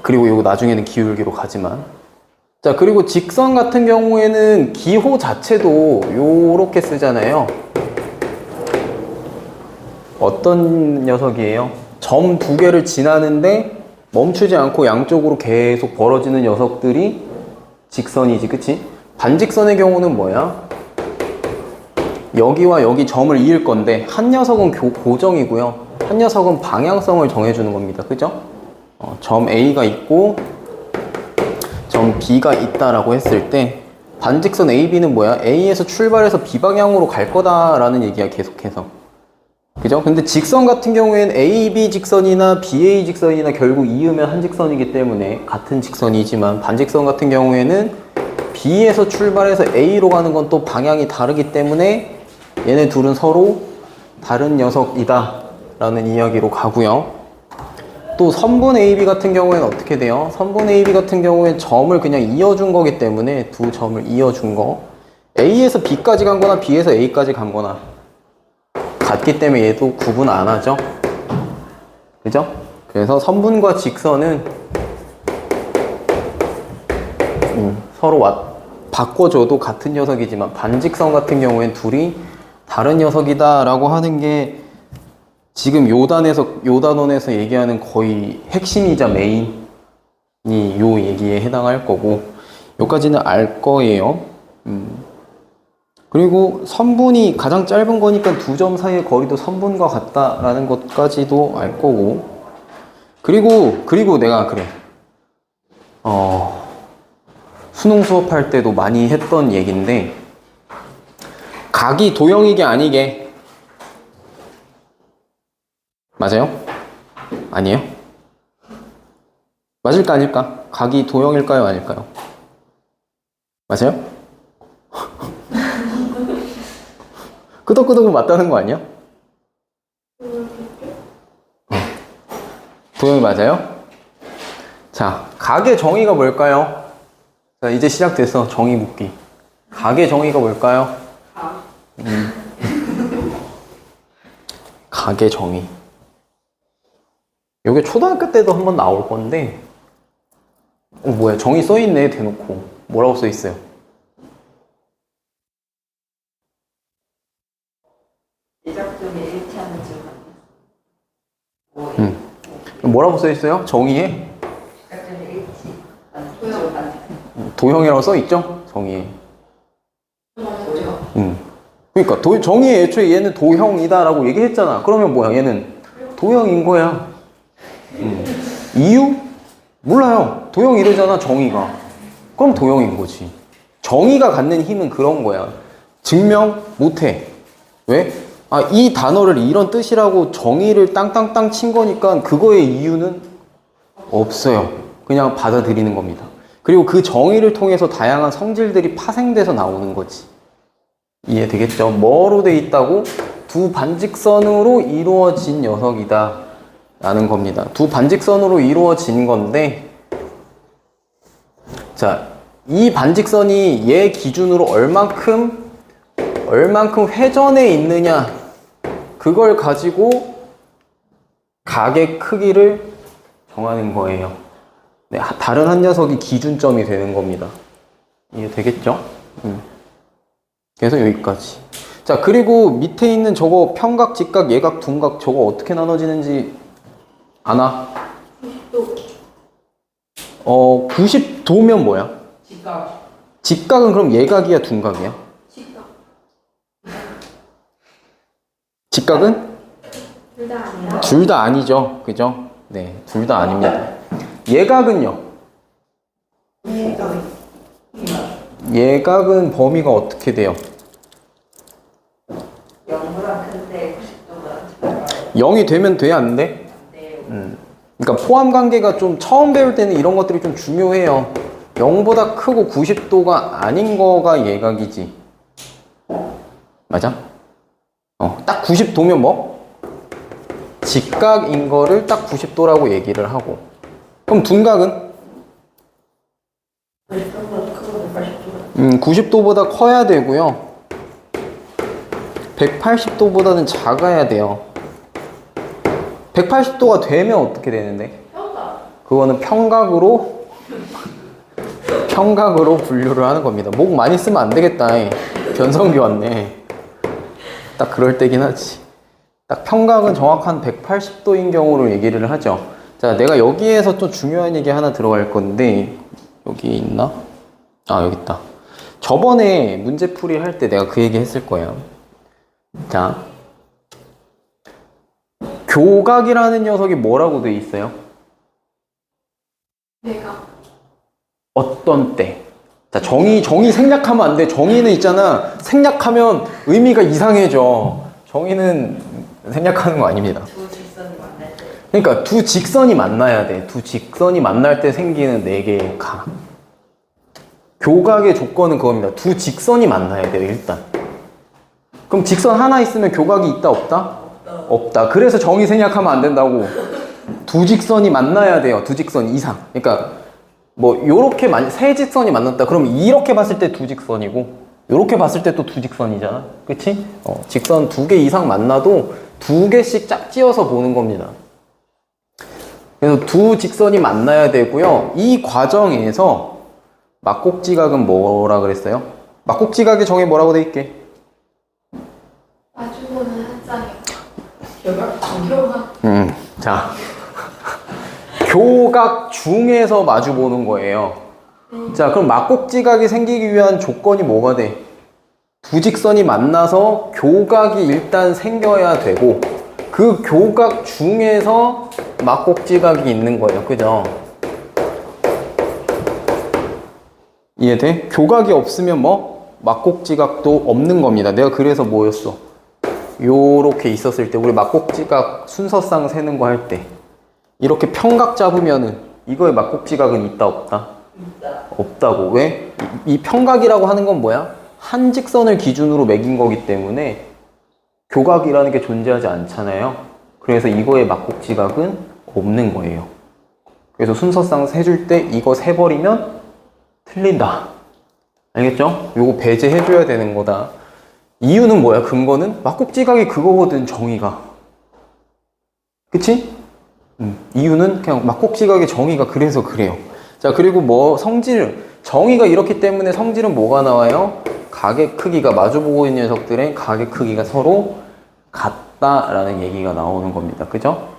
그리고 이거 나중에는 기울기로 가지만. 자, 그리고 직선 같은 경우에는 기호 자체도 요렇게 쓰잖아요. 어떤 녀석이에요? 점 두 개를 지나는데 멈추지 않고 양쪽으로 계속 벌어지는 녀석들이 직선이지, 그치? 반직선의 경우는 뭐야? 여기와 여기 점을 이을 건데 한 녀석은 고정이고요. 한 녀석은 방향성을 정해주는 겁니다. 그죠? 점 A가 있고 점 B가 있다라고 했을 때 반직선 AB는 뭐야? A에서 출발해서 B 방향으로 갈 거다라는 얘기야, 계속해서. 그죠? 근데 직선 같은 경우에는 AB 직선이나 BA 직선이나 결국 이으면 한 직선이기 때문에 같은 직선이지만 반직선 같은 경우에는 B에서 출발해서 A로 가는 건 또 방향이 다르기 때문에 얘네 둘은 서로 다른 녀석이다 라는 이야기로 가고요. 또 선분 AB 같은 경우에는 어떻게 돼요? 선분 AB 같은 경우에 점을 그냥 이어준 거기 때문에 두 점을 이어준 거 A에서 B까지 간 거나 B에서 A까지 간 거나 같기 때문에 얘도 구분 안 하죠. 그죠? 그래서 선분과 직선은 서로 바꿔줘도 같은 녀석이지만 반직선 같은 경우엔 둘이 다른 녀석이다 라고 하는 게 지금 요단원에서 얘기하는 거의 핵심이자 메인이 요 얘기에 해당할 거고 요까지는 알 거예요. 그리고 선분이 가장 짧은 거니까 두 점 사이의 거리도 선분과 같다라는 것까지도 알 거고 그리고 내가 그래 수능 수업할 때도 많이 했던 얘기인데 각이 도형이게 아니게 맞아요? 아니에요? 맞을까 아닐까? 각이 도형일까요 아닐까요? 맞아요? 끄덕끄덕은 맞다는 거 아니야? 도형이 맞아요? 자, 각의 정의가 뭘까요? 자, 이제 시작됐어. 정의 묻기. 각의 정의가 뭘까요? 각의 정의. 이게 초등학교 때도 한번 나올 건데 뭐야, 정의 써있네. 대놓고 뭐라고 써있어요? 제작점이 일치하는 점. 뭐라고 써있어요? 정의에? 제작점이 일치. 도형이라고 써있죠? 정의에. 맞아요. 그러니까 정의에 애초에 얘는 도형이다라고 얘기했잖아. 그러면 뭐야? 얘는 도형인 거야. 이유? 몰라요. 도형 이러잖아, 정의가. 그럼 도형인 거지. 정의가 갖는 힘은 그런 거야. 증명 못해. 왜? 이 단어를 이런 뜻이라고 정의를 땅땅땅 친 거니까 그거의 이유는 없어요. 그냥 받아들이는 겁니다. 그리고 그 정의를 통해서 다양한 성질들이 파생돼서 나오는 거지. 이해되겠죠? 뭐로 돼 있다고? 두 반직선으로 이루어진 녀석이다 라는 겁니다. 두 반직선으로 이루어진 건데 자, 이 반직선이 얘 기준으로 얼만큼 회전해 있느냐 그걸 가지고 각의 크기를 정하는 거예요. 네, 다른 한 녀석이 기준점이 되는 겁니다. 이해되겠죠? 그래서 여기까지. 자, 그리고 밑에 있는 저거 평각, 직각, 예각, 둔각 저거 어떻게 나눠지는지 아나? 90도. 90도면 뭐야? 직각. 직각은 그럼 예각이야, 둔각이야? 직각. 직각은? 둘 다 아니야. 둘 다 아니죠. 그죠? 네, 둘 다 아닙니다. 예각은요? 예각은 범위가 어떻게 돼요? 0보다 큰데 90도보다 작아요. 0이 되면 돼, 안 돼? 네. 그러니까 포함 관계가 좀 처음 배울 때는 이런 것들이 좀 중요해요. 0보다 크고 90도가 아닌 거가 예각이지. 맞아? 딱 90도면 뭐? 직각인 거를 딱 90도라고 얘기를 하고. 그럼 둔각은? 90도보다 크고 180도보다 90도보다 커야 되고요. 180도보다는 작아야 돼요. 180도가 되면 어떻게 되는데? 그거는 평각으로 분류를 하는 겁니다. 목 많이 쓰면 안 되겠다. 변성기 왔네. 딱 그럴 때긴 하지. 딱 평각은 정확한 180도인 경우를 얘기를 하죠. 자, 자, 내가 여기에서 좀 중요한 얘기 하나 들어갈 건데, 여기 있나? 아, 여기 있다. 저번에 문제풀이 할 때 내가 그 얘기 했을 거예요. 자, 교각이라는 녀석이 뭐라고 돼 있어요? 내가. 어떤 때? 자, 정의 생략하면 안 돼. 정의는 있잖아. 생략하면 의미가 이상해져. 정의는 생략하는 거 아닙니다. 두 직선이 만날 때. 그러니까 두 직선이 만나야 돼. 두 직선이 만날 때 생기는 네 개의 각. 교각의 조건은 그겁니다. 두 직선이 만나야 돼요, 일단. 그럼 직선 하나 있으면 교각이 있다, 없다? 없다. 그래서 정의 생략하면 안 된다고. 두 직선이 만나야 돼요. 두 직선 이상. 그러니까 뭐 요렇게 세 직선이 만났다. 그럼 이렇게 봤을 때 두 직선이고 요렇게 봤을 때 또 두 직선이잖아. 그치? 직선 두 개 이상 만나도 두 개씩 짝지어서 보는 겁니다. 그래서 두 직선이 만나야 되고요. 이 과정에서 막곡지각은 뭐라 그랬어요? 막곡지각의 정의 뭐라고 돼 있게? 마주보는 한 쌍이요. 교각? 교각. 자, 교각 중에서 마주 보는 거예요. 자, 그럼 막곡지각이 생기기 위한 조건이 뭐가 돼? 두 직선이 만나서 교각이 일단 생겨야 되고 그 교각 중에서 막곡지각이 있는 거예요. 그죠? 이해돼? 교각이 없으면 뭐? 막곡지각도 없는 겁니다. 내가 그래서 뭐였어? 요렇게 있었을 때 우리 막곡지각 순서상 세는 거 할 때 이렇게 평각 잡으면은 이거에 막곡지각은 있다 없다? 있다. 없다고. 왜? 이 평각이라고 하는 건 뭐야? 한 직선을 기준으로 매긴 거기 때문에 교각이라는 게 존재하지 않잖아요. 그래서 이거에 막곡지각은 없는 거예요. 그래서 순서상 세줄 때 이거 세버리면 틀린다. 알겠죠? 요거 배제해줘야 되는 거다. 이유는 뭐야? 근거는? 막곡지각이 그거거든, 정의가. 그치? 이유는 그냥 막곡지각의 정의가 그래서 그래요. 자, 그리고 뭐 성질, 정의가 이렇기 때문에 성질은 뭐가 나와요? 각의 크기가, 마주보고 있는 녀석들의 각의 크기가 서로 같다라는 얘기가 나오는 겁니다. 그죠?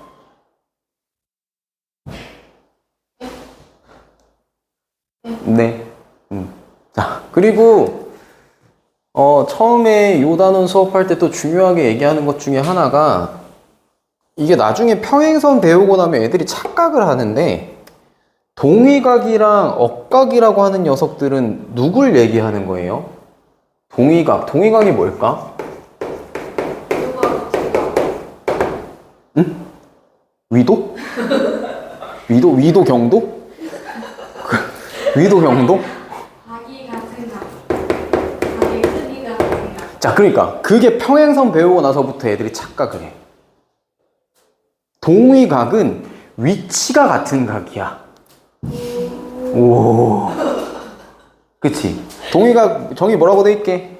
네. 자, 그리고 처음에 요단원 수업할 때 또 중요하게 얘기하는 것 중에 하나가 이게 나중에 평행선 배우고 나면 애들이 착각을 하는데 동위각이랑 억각이라고 하는 녀석들은 누굴 얘기하는 거예요? 동위각이 뭘까? 교각, 제각. 응? 위도? 위도 경도? 위도 경도? 각이 같은 각. 각의 크기가 같은 각. 자, 그러니까 그게 평행선 배우고 나서부터 애들이 착각을 해. 동위각은 위치가 같은 각이야. 오, 그치? 동위각 정의 뭐라고 돼 있게?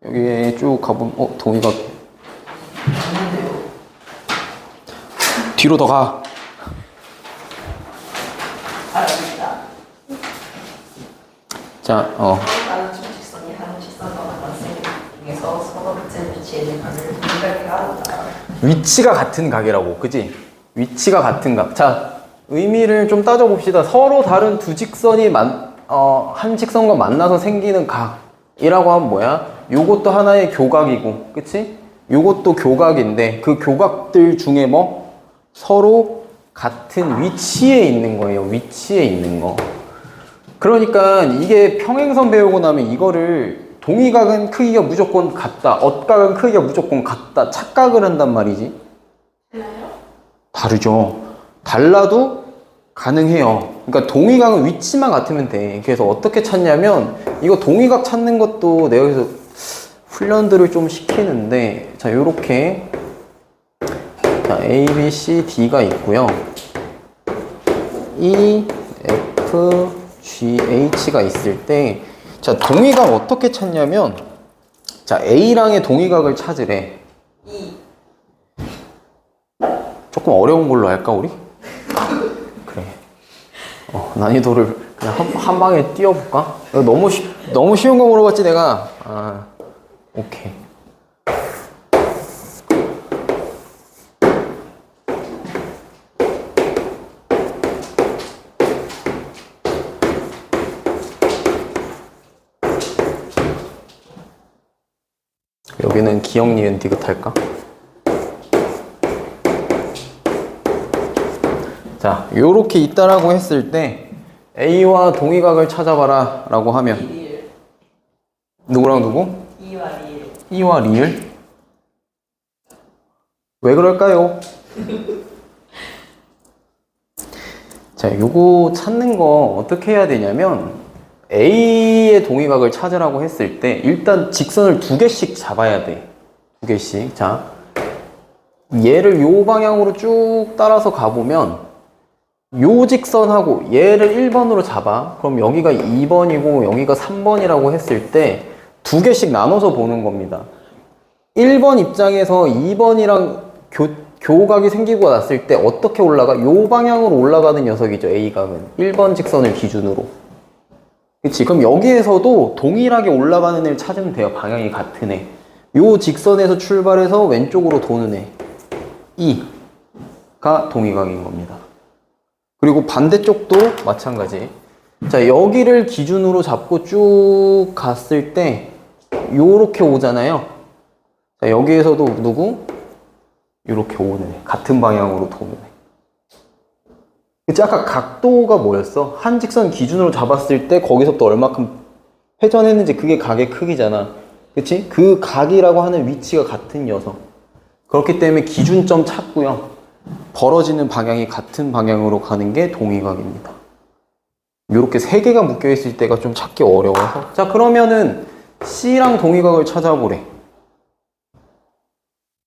여기에 쭉 가보면 동위각 뒤로 더 가. 알았다. 자, 다른 두 직선이 한 직선과 만났을 중에서 서로 같은 위치에 있는 각을 동일하게 하다. 위치가 같은 각이라고, 그지? 위치가 같은 각. 자, 의미를 좀 따져봅시다. 서로 다른 두 직선이 한 직선과 만나서 생기는 각이라고 하면 뭐야? 요것도 하나의 교각이고, 그치? 요것도 교각인데, 그 교각들 중에 뭐? 서로 같은 위치에 있는 거예요. 위치에 있는 거. 그러니까 이게 평행선 배우고 나면 이거를 동위각은 크기가 무조건 같다. 억각은 크기가 무조건 같다. 착각을 한단 말이지. 달라요? 다르죠. 달라도 가능해요. 그러니까 동위각은 위치만 같으면 돼. 그래서 어떻게 찾냐면 이거 동위각 찾는 것도 내가 여기서 훈련들을 좀 시키는데 자, 요렇게 자, A, B, C, D가 있고요. E, F, G, H가 있을 때 자, 동위각 어떻게 찾냐면 자, A랑의 동위각을 찾으래. 조금 어려운 걸로 할까, 우리? 그래. 난이도를 그냥 한 방에 띄워볼까? 너무 쉬운 거 물어봤지, 내가? 오케이. 여기는 기역, 니은, 디귿 할까? 자, 요렇게 있다라고 했을 때 A와 동의각을 찾아봐라 라고 하면 리을. 누구랑 누구? 2와 리을. 2와 리을? 왜 그럴까요? 자, 요거 찾는 거 어떻게 해야 되냐면 A의 동의각을 찾으라고 했을 때 일단 직선을 2개씩 잡아야 돼. 2개씩. 자, 얘를 요 방향으로 쭉 따라서 가보면 요 직선하고 얘를 1번으로 잡아. 그럼 여기가 2번이고 여기가 3번이라고 했을 때 2개씩 나눠서 보는 겁니다. 1번 입장에서 2번이랑 교각이 생기고 났을 때 어떻게 올라가? 요 방향으로 올라가는 녀석이죠. A각은 1번 직선을 기준으로. 그치? 그럼 여기에서도 동일하게 올라가는 애를 찾으면 돼요. 방향이 같은 애. 요 직선에서 출발해서 왼쪽으로 도는 애 E가 동의각인 겁니다. 그리고 반대쪽도 마찬가지. 자, 여기를 기준으로 잡고 쭉 갔을 때 요렇게 오잖아요. 자, 여기에서도 누구? 요렇게 오는 애. 같은 방향으로 도는 애. 그치? 아까 각도가 뭐였어? 한 직선 기준으로 잡았을 때 거기서부터 얼마큼 회전했는지 그게 각의 크기잖아. 그치? 그 각이라고 하는 위치가 같은 녀석. 그렇기 때문에 기준점 찾고요. 벌어지는 방향이 같은 방향으로 가는 게 동의각입니다. 요렇게 3개가 묶여있을 때가 좀 찾기 어려워서. 자, 그러면은 C랑 동의각을 찾아보래.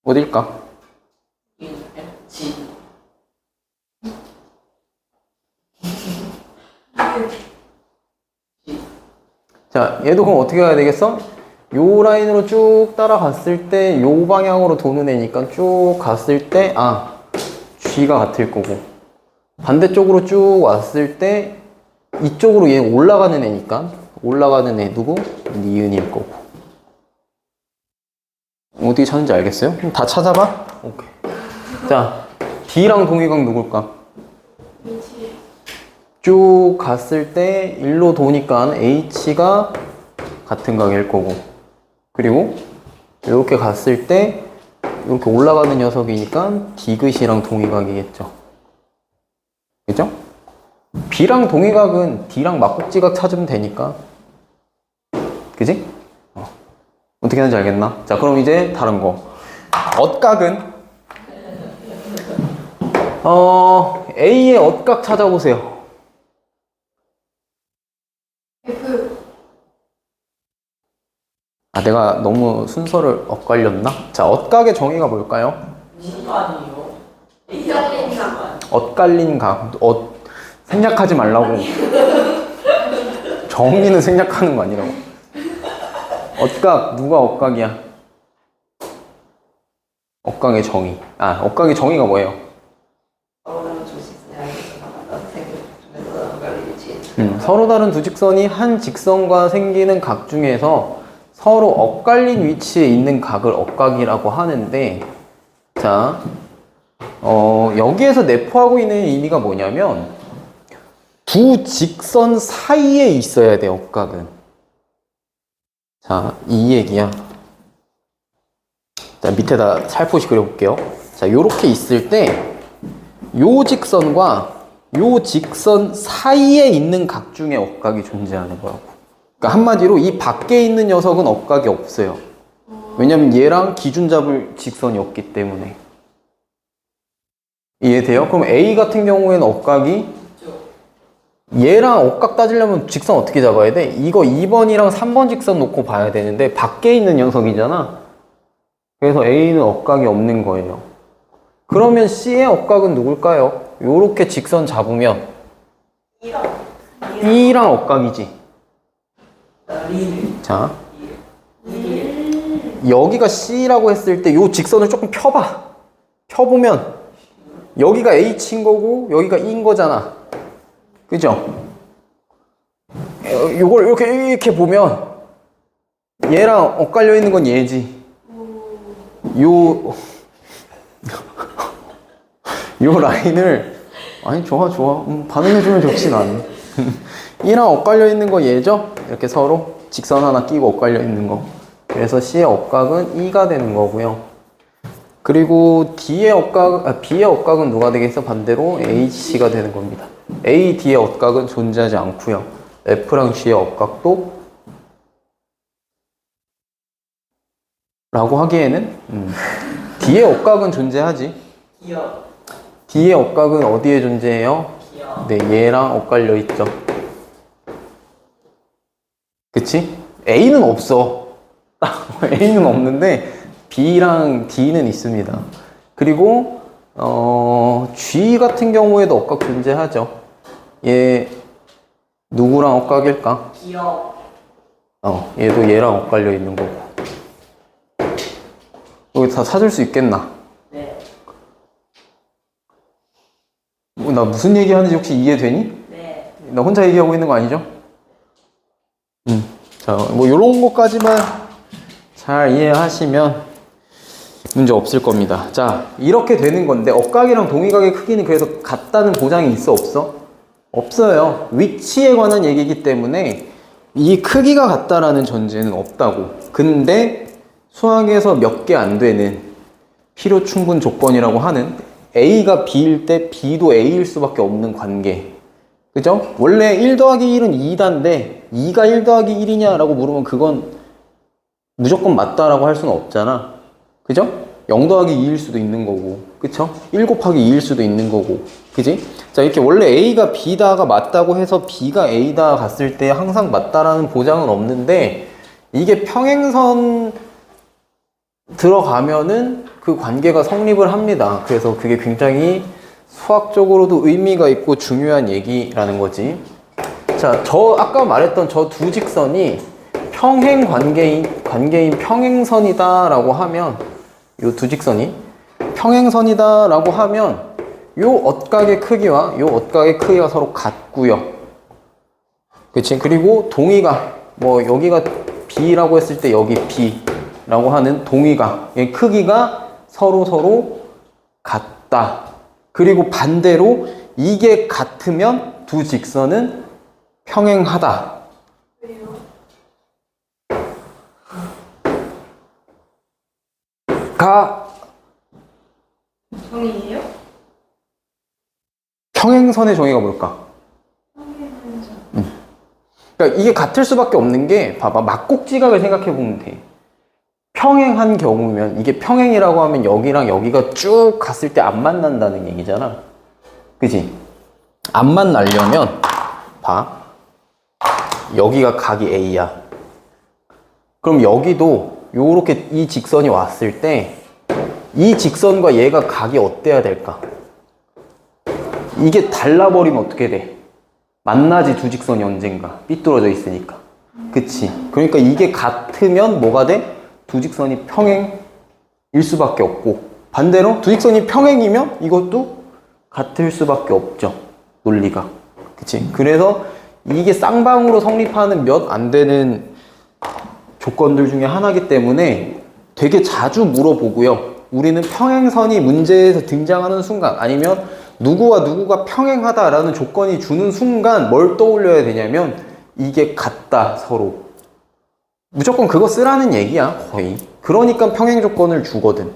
어딜까? G. 자, 얘도 그럼 어떻게 해야 되겠어? 요 라인으로 쭉 따라갔을 때 요 방향으로 도는 애니까 쭉 갔을 때 G가 같을 거고, 반대쪽으로 쭉 왔을 때 이쪽으로 얘 올라가는 애니까 올라가는 애 누구? 니은일 거고. 어떻게 찾는지 알겠어요? 그럼 다 찾아봐? 오케이. 자, D랑 동의각 누굴까? H. 쭉 갔을 때 일로 도니까 H가 같은 각일 거고, 그리고 이렇게 갔을 때 이렇게 올라가는 녀석이니까 디귿이랑 동의각이겠죠. 그죠? B랑 동의각은 D랑 막국지각 찾으면 되니까. 그지? 어떻게 하는지 알겠나? 자, 그럼 이제 다른 거. 엇각은 A의 엇각 찾아보세요. F. 내가 너무 순서를 엇갈렸나? 자, 엇각의 정의가 뭘까요? 무슨 아니에요? 엇갈린다. 엇갈린 각. 생략하지 말라고. 정의는 생략하는 거 아니라고. 엇각, 누가 엇각이야? 엇각의 정의. 엇각의 정의가 뭐예요? 서로 다른 두 직선이 아니어서 나가다 생긴 중에서 엇갈린 위치에. 서로 다른 두 직선이 한 직선과 생기는 각 중에서 서로 엇갈린 위치에 있는 각을 엇각이라고 하는데, 자, 여기에서 내포하고 있는 의미가 뭐냐면 두 직선 사이에 있어야 돼, 엇각은. 자, 이 얘기야. 자, 밑에다 살포시 그려볼게요. 자, 요렇게 있을 때 요 직선과 요 직선 사이에 있는 각 중에 엇각이 존재하는 거라고. 그러니까 한마디로 이 밖에 있는 녀석은 엇각이 없어요. 왜냐면 얘랑 기준 잡을 직선이 없기 때문에. 이해돼요? 그럼 A 같은 경우에는 엇각이 얘랑 엇각 따지려면 직선 어떻게 잡아야 돼? 이거 2번이랑 3번 직선 놓고 봐야 되는데 밖에 있는 녀석이잖아. 그래서 A는 엇각이 없는 거예요. 그러면 C의 엇각은 누굴까요? 요렇게 직선 잡으면 E랑 엇각이지. 리을. 자, 여기가 C라고 했을 때 요 직선을 조금 펴봐. 펴보면 여기가 H인 거고 여기가 E인 거잖아. 그죠? 요걸 이렇게 보면 얘랑 엇갈려 있는 건 얘지. 요 라인을 좋아 반응해주면 좋지 난. E랑 엇갈려 있는 거 얘죠? 이렇게 서로 직선 하나 끼고 엇갈려 있는 거. 그래서 C의 억각은 2가 되는 거고요. 그리고 B의 억각은 누가 되겠어? 반대로 HC가 되는 겁니다. A, D의 억각은 존재하지 않고요. F랑 G의 억각도 라고 하기에는 D의 억각은 존재하지. 기억. D의 억각은 어디에 존재해요? 기억. 네, 얘랑 엇갈려 있죠. 그치? A는 없어. A는 없는데 B랑 D는 있습니다. 그리고 G 같은 경우에도 억각 존재하죠. 얘 누구랑 엇각일까? 기억. 얘도 얘랑 엇갈려 있는 거고. 여기 다 찾을 수 있겠나? 네. 나 무슨 얘기하는지 혹시 이해되니? 네. 나 혼자 얘기하고 있는 거 아니죠? 자, 뭐 요런 것까지만 잘 이해하시면 문제 없을 겁니다. 자, 이렇게 되는 건데 억각이랑 동의각의 크기는 그래서 같다는 보장이 있어 없어? 없어요. 위치에 관한 얘기이기 때문에 이 크기가 같다라는 전제는 없다고. 근데 수학에서 몇 개 안 되는 필요 충분 조건이라고 하는 A가 B일 때 B도 A일 수밖에 없는 관계. 그죠? 원래 1 더하기 1은 2단데 2가 1 더하기 1이냐라고 물으면 그건 무조건 맞다라고 할 수는 없잖아. 그죠? 0 더하기 2일 수도 있는 거고. 그쵸? 1 곱하기 2일 수도 있는 거고. 그지? 자, 이렇게 원래 A가 B다가 맞다고 해서 B가 A다 갔을 때 항상 맞다라는 보장은 없는데 이게 평행선 들어가면은 그 관계가 성립을 합니다. 그래서 그게 굉장히 수학적으로도 의미가 있고 중요한 얘기라는 거지. 자, 아까 말했던 저 두 직선이 평행 관계인 평행선이다라고 하면 요 두 직선이 평행선이다라고 하면 요 억각의 크기와 요 억각의 크기가 서로 같고요. 그치? 그리고 동의각, 뭐 여기가 B라고 했을 때 여기 B라고 하는 동의각의 크기가 서로 같다. 그리고 반대로 이게 같으면 두 직선은 평행하다. 왜요? 가 정의예요? 평행선의 정의가 뭘까? 그러니까 이게 같을 수밖에 없는 게 봐봐, 막곡지각을 생각해 보면 돼. 평행한 경우면 이게 평행이라고 하면 여기랑 여기가 쭉 갔을 때 안 만난다는 얘기잖아. 그지? 안 만나려면 봐, 여기가 각이 A야. 그럼 여기도 요렇게 이 직선이 왔을 때 이 직선과 얘가 각이 어때야 될까? 이게 달라버리면 어떻게 돼? 만나지, 두 직선이 언젠가 삐뚤어져 있으니까. 그치? 그러니까 이게 같으면 뭐가 돼? 두 직선이 평행일 수밖에 없고, 반대로 두 직선이 평행이면 이것도 같을 수밖에 없죠, 논리가. 그치? 그래서 이게 쌍방으로 성립하는 몇 안 되는 조건들 중에 하나이기 때문에 되게 자주 물어보고요. 우리는 평행선이 문제에서 등장하는 순간, 아니면 누구와 누구가 평행하다라는 조건이 주는 순간 뭘 떠올려야 되냐면 이게 같다, 서로. 무조건 그거 쓰라는 얘기야, 거의. 그러니까 평행 조건을 주거든.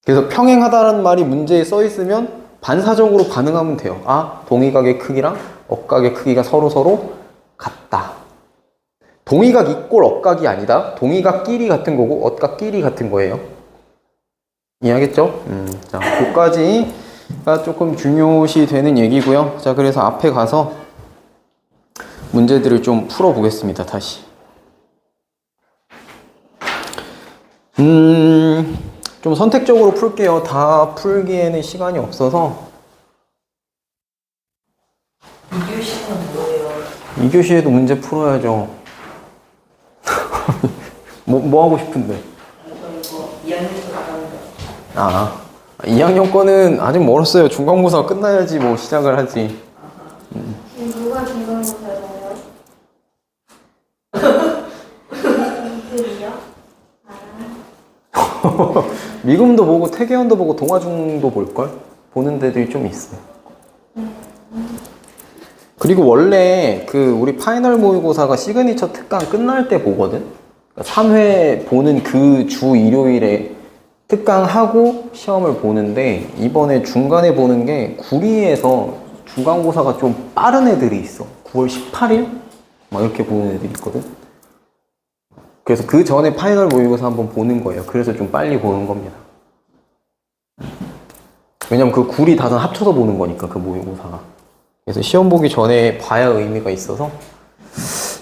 그래서 평행하다라는 말이 문제에 써 있으면 반사적으로 반응하면 돼요. 아, 동의각의 크기랑 억각의 크기가 서로 같다. 동의각 이꼴 억각이 아니다. 동의각끼리 같은 거고 억각끼리 같은 거예요. 이해하겠죠? 자, 그까지가 조금 중요시 되는 얘기고요. 자, 그래서 앞에 가서 문제들을 좀 풀어보겠습니다, 다시. 좀 선택적으로 풀게요. 다 풀기에는 시간이 없어서. 2교시는 뭐예요? 2교시에도 문제 풀어야죠. 뭐 하고 싶은데? 이거 2학년도 나가는 거. 2학년 거는 아직 멀었어요. 중간고사 끝나야지 뭐 시작을 하지. 지금 누가 중간고사예요? 이들이요? 미금도 보고 태계원도 보고 동아중도 볼걸? 보는 데들이 좀 있어요. 그리고 원래 그 우리 파이널 모의고사가 시그니처 특강 끝날 때 보거든. 그러니까 3회 보는 그 주 일요일에 특강하고 시험을 보는데 이번에 중간에 보는 게 구리에서 중간고사가 좀 빠른 애들이 있어. 9월 18일? 막 이렇게 보는 애들이 있거든. 그래서 그 전에 파이널 모의고사 한번 보는 거예요. 그래서 좀 빨리 보는 겁니다. 왜냐면 그 구리 다산 합쳐서 보는 거니까 그 모의고사가. 그래서 시험 보기 전에 봐야 의미가 있어서.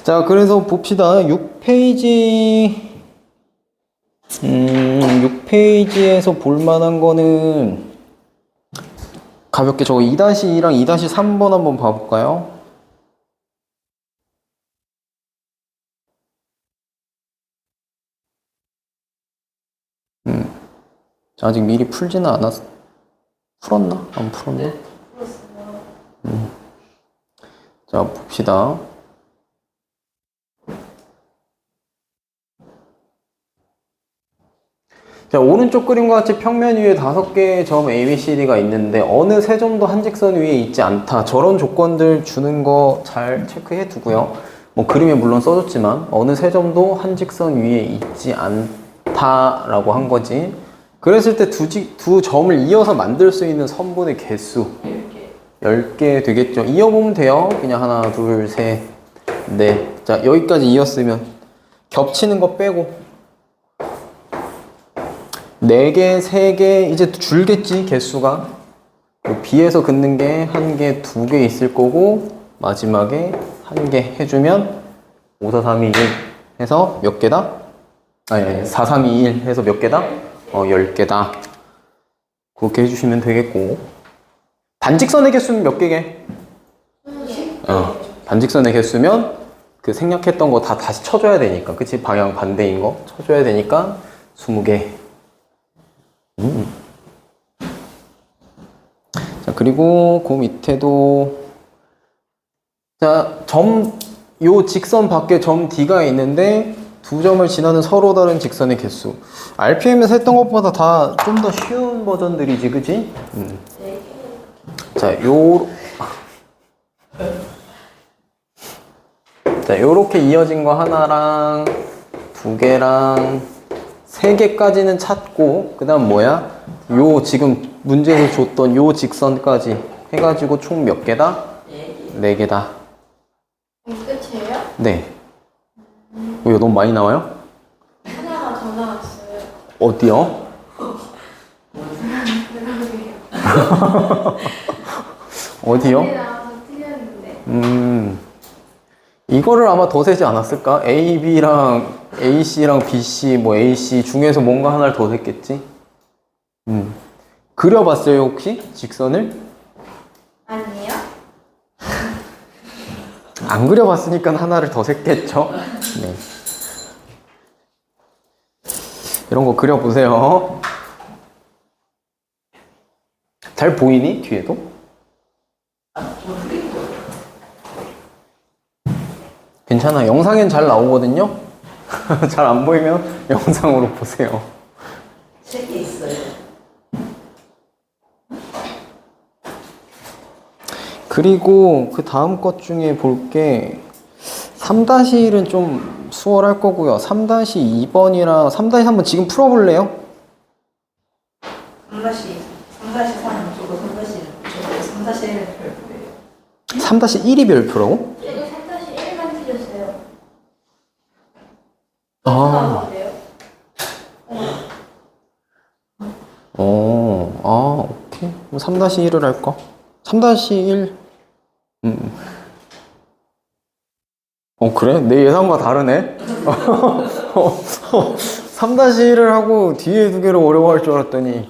자, 그래서 봅시다. 6페이지에서 볼만한 거는 가볍게 저거 2-2랑 2-3번 한번 봐볼까요? 아직 미리 풀지는 않았어. 풀었나? 안 풀었나? 네, 풀었어요. 자, 봅시다. 자, 오른쪽 그림과 같이 평면 위에 5개의 점 A, B, C, D가 있는데 어느 세 점도 한 직선 위에 있지 않다. 저런 조건들 주는 거 잘 체크해 두고요. 뭐 그림에 물론 써줬지만 어느 세 점도 한 직선 위에 있지 않다라고 한 거지. 그랬을 때 두 점을 이어서 만들 수 있는 선분의 개수 10개 되겠죠. 이어보면 돼요. 그냥 하나, 둘, 셋, 넷. 자, 여기까지 이었으면 겹치는 거 빼고 4개, 3개, 이제 줄겠지, 개수가. B에서 긋는 게 1개, 2개 있을 거고, 마지막에 1개 해주면 5, 4, 3, 2, 1 해서 몇 개다? 아니, 4, 3, 2, 1 해서 몇 개다? 10개다. 그렇게 해주시면 되겠고. 단직선의 개수는 몇 개게? 단직선의 개수면 그 생략했던 거 다 다시 쳐줘야 되니까. 그치? 방향 반대인 거 쳐줘야 되니까 20개. 자, 그리고 그 밑에도 자, 요 직선 밖에 점 D가 있는데 두 점을 지나는 서로 다른 직선의 개수. RPM에서 했던 것보다 다 좀 더 쉬운 버전들이지, 그치? 자, 요렇게 이어진 거 하나랑 2개랑 3개까지는 찾고, 그 다음 뭐야? 요 지금 문제에서 줬던 요 직선까지 해가지고 총 몇 개다? 4개다. 끝이에요? 네. 이거 너무 많이 나와요? 하나가 더 나왔어요. 어디요? 어디요? 네, 나와서 틀렸는데. 이거를 아마 더 세지 않았을까? A, B랑 A, C랑 B, C, 뭐 A, C 중에서 뭔가 하나를 더 셌겠지? 그려봤어요, 혹시? 직선을? 아니에요? 안 그려봤으니까 하나를 더 셌겠죠? 네. 이런 거 그려보세요. 잘 보이니? 뒤에도? 괜찮아. 영상엔 잘 나오거든요? 잘 안 보이면 영상으로 보세요. 3개 있어요. 그리고 그 다음 것 중에 볼 게 3-1은 좀 수월할 거고요. 3-2번이랑 3-3번 지금 풀어볼래요? 3-3 저거 3-1 별표예요. 3-1이 별표라고? 저도 3-1만 틀렸어요. 아, 오케이. 3-1을 할까? 3-1. 그래? 내 예상과 다르네? 3-1을 하고 뒤에 2개를 어려워할 줄 알았더니.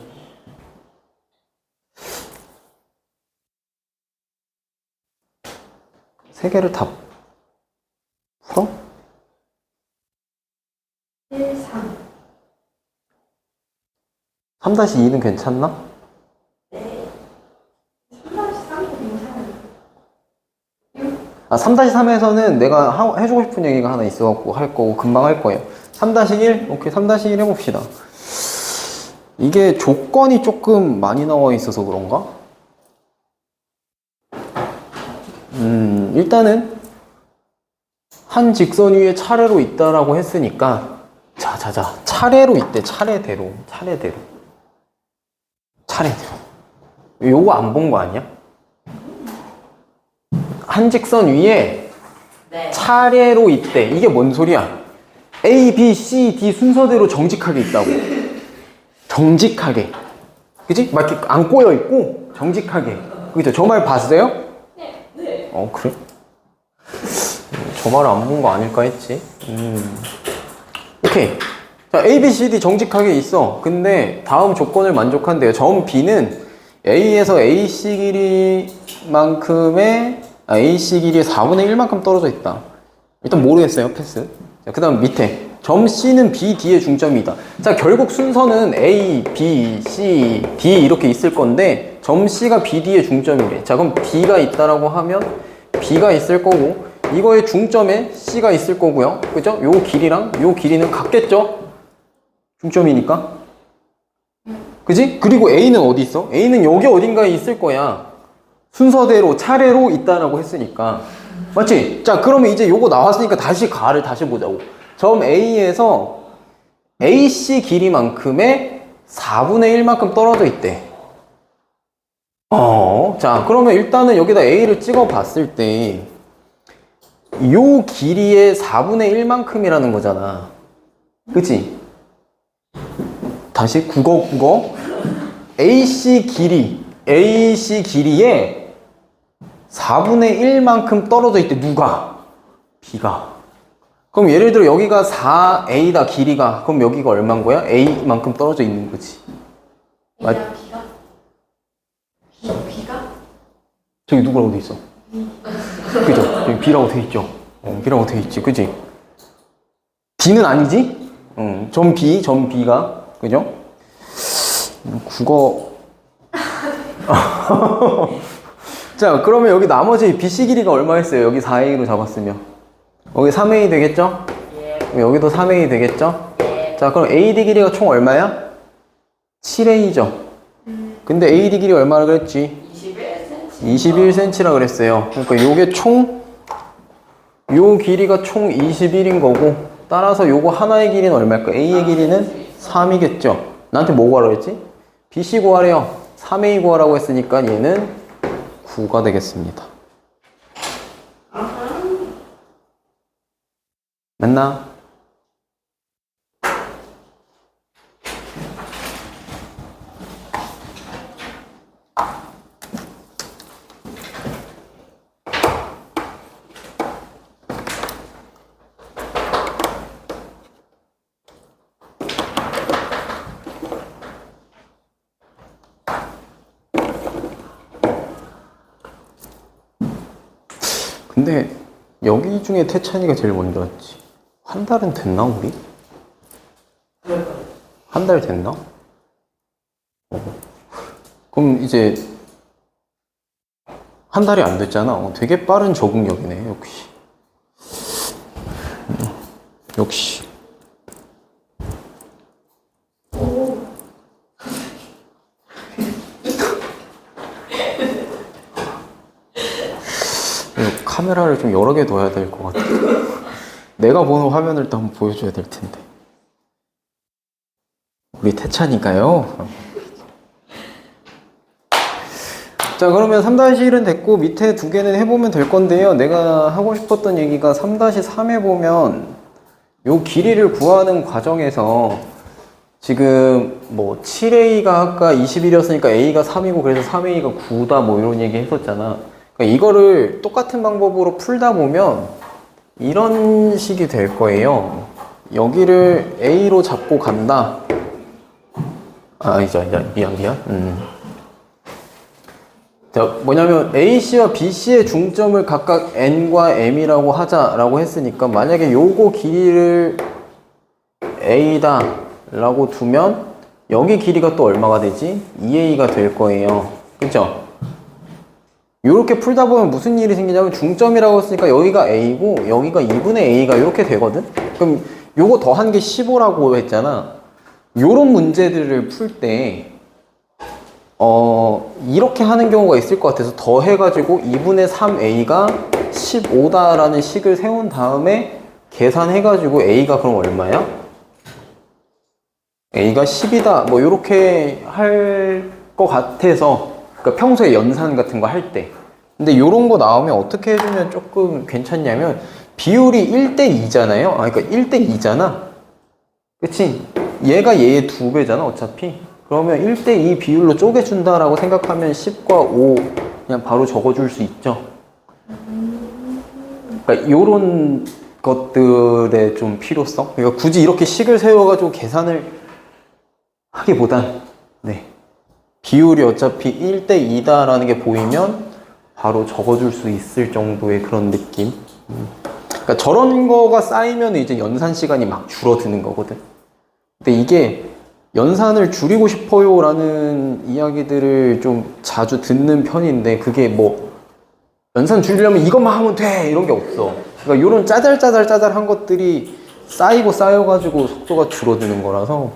세 개를 다 풀어? 1, 3. 3-2는 괜찮나? 네. 3-3도 괜찮아요. 3-3에서는 내가 해주고 싶은 얘기가 하나 있어갖고 할 거고 금방 할 거예요. 3-1? 오케이, 3-1 해봅시다. 이게 조건이 조금 많이 나와 있어서 그런가? 일단은 한 직선 위에 차례로 있다라고 했으니까 자자자 차례로 있대. 차례대로 요거 안 본 거 아니야? 한 직선 위에 네. 차례로 있대. 이게 뭔 소리야? A, B, C, D 순서대로 정직하게 있다고. 정직하게. 그치? 막 이렇게 안 꼬여 있고 정직하게. 그죠? 저 말 봤어요? 네. 그래? 저 말을 안 본 거 아닐까 했지. 오케이. 자, A, B, C, D 정직하게 있어. 근데 다음 조건을 만족한대요. 점 B는 A에서 AC 길이만큼의 AC 길이의 4분의 1만큼 떨어져 있다. 일단 모르겠어요. 패스. 자, 그 다음 밑에 점 C는 B, D의 중점이다. 자, 결국 순서는 A, B, C, D 이렇게 있을 건데 점 C가 B, D의 중점이래. 자, 그럼 D가 있다라고 하면 B가 있을 거고 이거의 중점에 C가 있을 거고요. 그죠? 요 길이랑 요 길이는 같겠죠? 중점이니까. 그지? 그리고 A는 어디 있어? A는 여기 어딘가에 있을 거야. 순서대로 차례로 있다라고 했으니까. 맞지? 자, 그러면 이제 요거 나왔으니까 다시 가를 다시 보자고. 점 A에서 AC 길이만큼의 4분의 1만큼 떨어져 있대. 자, 그러면 일단은 여기다 A를 찍어 봤을 때 요 길이의 4분의 1만큼이라는 거잖아. 그치? 다시 국어 AC 길이에 4분의 1만큼 떨어져 있대. 누가? B가. 그럼 예를 들어 여기가 4A다 길이가. 그럼 여기가 얼마인 거야? A만큼 떨어져 있는 거지. A랑 B가? 저기 누구라고 돼 있어? 그죠? 저기 B라고 돼 있죠? B라고 돼 있지. 그지? B는 아니지? 점 B가. 그죠? 국어. 자, 그러면 여기 나머지 BC 길이가 얼마였어요? 여기 4A로 잡았으면. 여기 3A 되겠죠? 예. 여기도 3A 되겠죠? 예. 자, 그럼 AD 길이가 총 얼마야? 7A죠? 근데 AD 길이 얼마라 그랬지? 21cm라 그랬어요. 그러니까 요게 요 길이가 총 21인 거고, 따라서 요거 하나의 길이는 얼마일까? A의 길이는 3이겠죠? 나한테 뭐 구하라고 했지? BC 구하래요. 3A 구하라고 했으니까 얘는 9가 되겠습니다. 맞나? 근데 여기 중에 태찬이가 제일 먼저 왔지. 한 달은 됐나 우리? 한 달 됐나? 그럼 이제 한 달이 안 됐잖아. 되게 빠른 적응력이네. 역시. 카메라를 좀 여러 개 둬야 될 것 같아. 내가 보는 화면을 또 한번 보여줘야 될 텐데. 우리 태찬이가요. 자, 그러면 3-1은 됐고 밑에 두 개는 해보면 될 건데요. 내가 하고 싶었던 얘기가 3-3에 보면 요 길이를 구하는 과정에서 지금 뭐 7A가 아까 21이었으니까 A가 3이고 그래서 3A가 9다 뭐 이런 얘기 했었잖아. 그러니까 이거를 똑같은 방법으로 풀다 보면 이런 식이 될 거예요. 여기를 A로 잡고 간다. 미안. 자, 뭐냐면 AC와 BC의 중점을 각각 N과 M이라고 하자라고 했으니까 만약에 요거 길이를 A다 라고 두면 여기 길이가 또 얼마가 되지? 2A가 될 거예요. 그쵸? 요렇게 풀다 보면 무슨 일이 생기냐면 중점이라고 했으니까 여기가 A고 여기가 2분의 A가 이렇게 되거든? 그럼 요거 더한 게 15라고 했잖아. 요런 문제들을 풀 때 이렇게 하는 경우가 있을 것 같아서 더해가지고 2분의 3a가 15다라는 식을 세운 다음에 계산해가지고 a가 그럼 얼마야? a가 10이다 뭐 이렇게 할 것 같아서, 그러니까 평소에 연산 같은 거 할 때. 근데 요런 거 나오면 어떻게 해주면 조금 괜찮냐면 비율이 1대2잖아요. 그러니까 1대2잖아. 그치? 얘가 얘의 2배잖아 어차피. 그러면 1대2 비율로 쪼개준다라고 생각하면 10과 5 그냥 바로 적어줄 수 있죠. 그러니까 요런 것들의 좀 필요성. 그러니까 굳이 이렇게 식을 세워가지고 계산을 하기보단 네. 비율이 어차피 1대2다라는 게 보이면 바로 적어줄 수 있을 정도의 그런 느낌. 그러니까 저런 거가 쌓이면 이제 연산 시간이 막 줄어드는 거거든. 근데 이게 연산을 줄이고 싶어요 라는 이야기들을 좀 자주 듣는 편인데, 그게 뭐 연산 줄이려면 이것만 하면 돼 이런 게 없어. 그러니까 이런 짜잘짜잘한 것들이 쌓이고 쌓여가지고 속도가 줄어드는 거라서,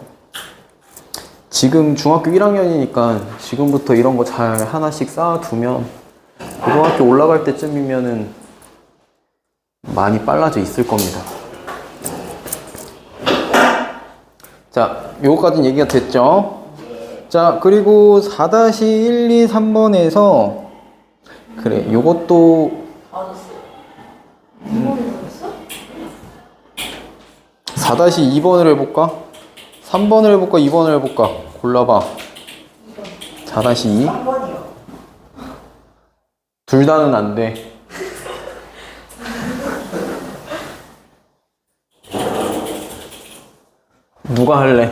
지금 중학교 1학년이니까 지금부터 이런 거 잘 하나씩 쌓아두면 고등학교 올라갈 때쯤이면은 많이 빨라져 있을 겁니다. 자, 요거까지는 얘기가 됐죠? 자, 그리고 4-1, 2, 3번에서 그래, 요것도 다 줬어요. 4-2번을 해볼까? 3번을 해볼까? 2번을 해볼까? 골라봐. 4-2. 3번이요. 둘 다는 안 돼. 누가 할래?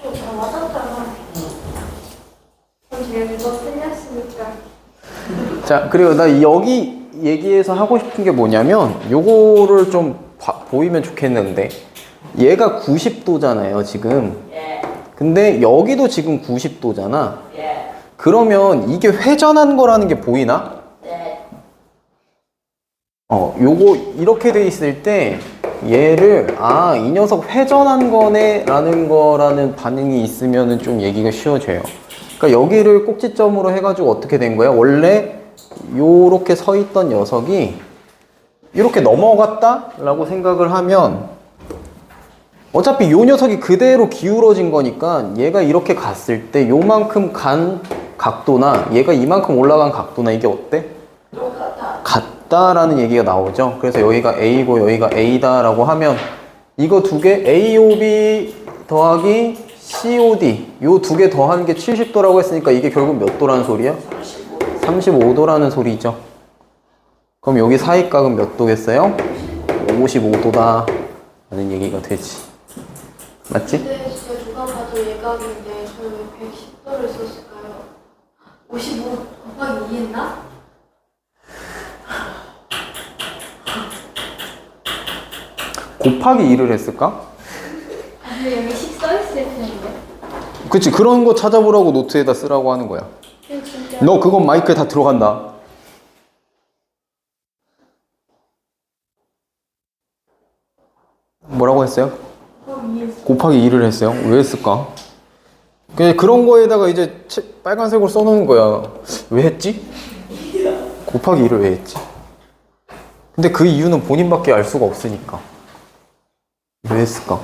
다 맞았잖아. 그럼 제가 이거 틀렸으니까. 자, 그리고 나 여기 얘기해서 하고 싶은 게 뭐냐면 요거를 좀 보이면 좋겠는데, 얘가 90도잖아요 지금. 예. 근데 여기도 지금 90도잖아. 예. 그러면 이게 회전한 거라는 게 보이나? 네. 요거 이렇게 돼 있을 때 얘를 이 녀석 회전한 거네 라는 거라는 반응이 있으면은 좀 얘기가 쉬워져요. 그러니까 여기를 꼭지점으로 해가지고 어떻게 된 거야? 원래 요렇게 서 있던 녀석이 이렇게 넘어갔다 라고 생각을 하면 어차피 요 녀석이 그대로 기울어진 거니까 얘가 이렇게 갔을 때 요만큼 간 각도나 얘가 이만큼 올라간 각도나 이게 어때? 똑같아. 같다라는 얘기가 나오죠. 그래서 여기가 A고 여기가 A다 라고 하면 이거 두 개 AOB 더하기 COD 요 두 개 더한 게 70도라고 했으니까 이게 결국 몇 도라는 소리야? 35도라는 소리죠. 그럼 여기 사이각은 몇 도겠어요? 55도다 라는 얘기가 되지. 맞지? 근데 진짜 누가 봐도 예각인데 저희 왜 110도를 썼을까요? 55 곱하기 2했나? 곱하기 2를 했을까? 아니 여기 식 써있을 텐데. 그치, 그런 거 찾아보라고 노트에다 쓰라고 하는 거야. 근데 진짜 너 그건 마이크에 다 들어간다. 뭐라고 했어요? 곱하기 2를 했어요. 왜 했을까? 그냥 그런 거에다가 이제 빨간색으로 써놓은 거야. 왜 했지? 곱하기 2를 왜 했지? 근데 그 이유는 본인밖에 알 수가 없으니까. 왜 했을까?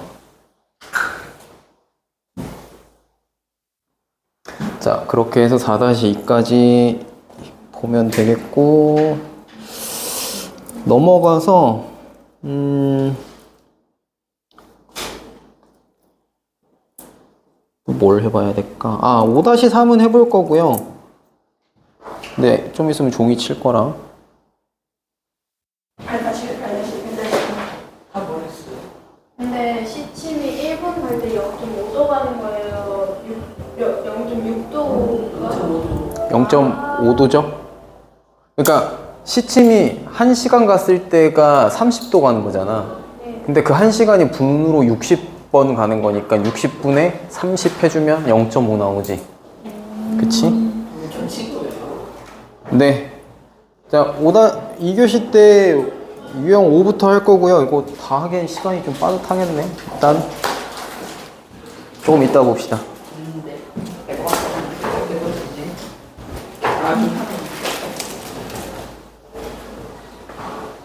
자, 그렇게 해서 4-2까지 보면 되겠고, 넘어가서 뭘 해봐야 될까? 5-3은 해볼 거고요. 네, 좀 있으면 종이 칠 거라. 8-1, 8-1, 다 뭐랬어요? 근데 시침이 1분 갈 때 0.5도 가는 거예요. 0.6도 0.5도죠? 그러니까 시침이 1시간 갔을 때가 30도 가는 거잖아. 근데 그 1시간이 분으로 60번 가는 거니까 60분에 30 해주면 0.5 나오지. 그치? 좀 친구예요. 네. 자, 2교시 때 유형 5부터 할 거고요. 이거 다 하기엔 시간이 좀 빠듯하겠네. 일단 조금 이따 봅시다. 네. 될것 같아요. 아기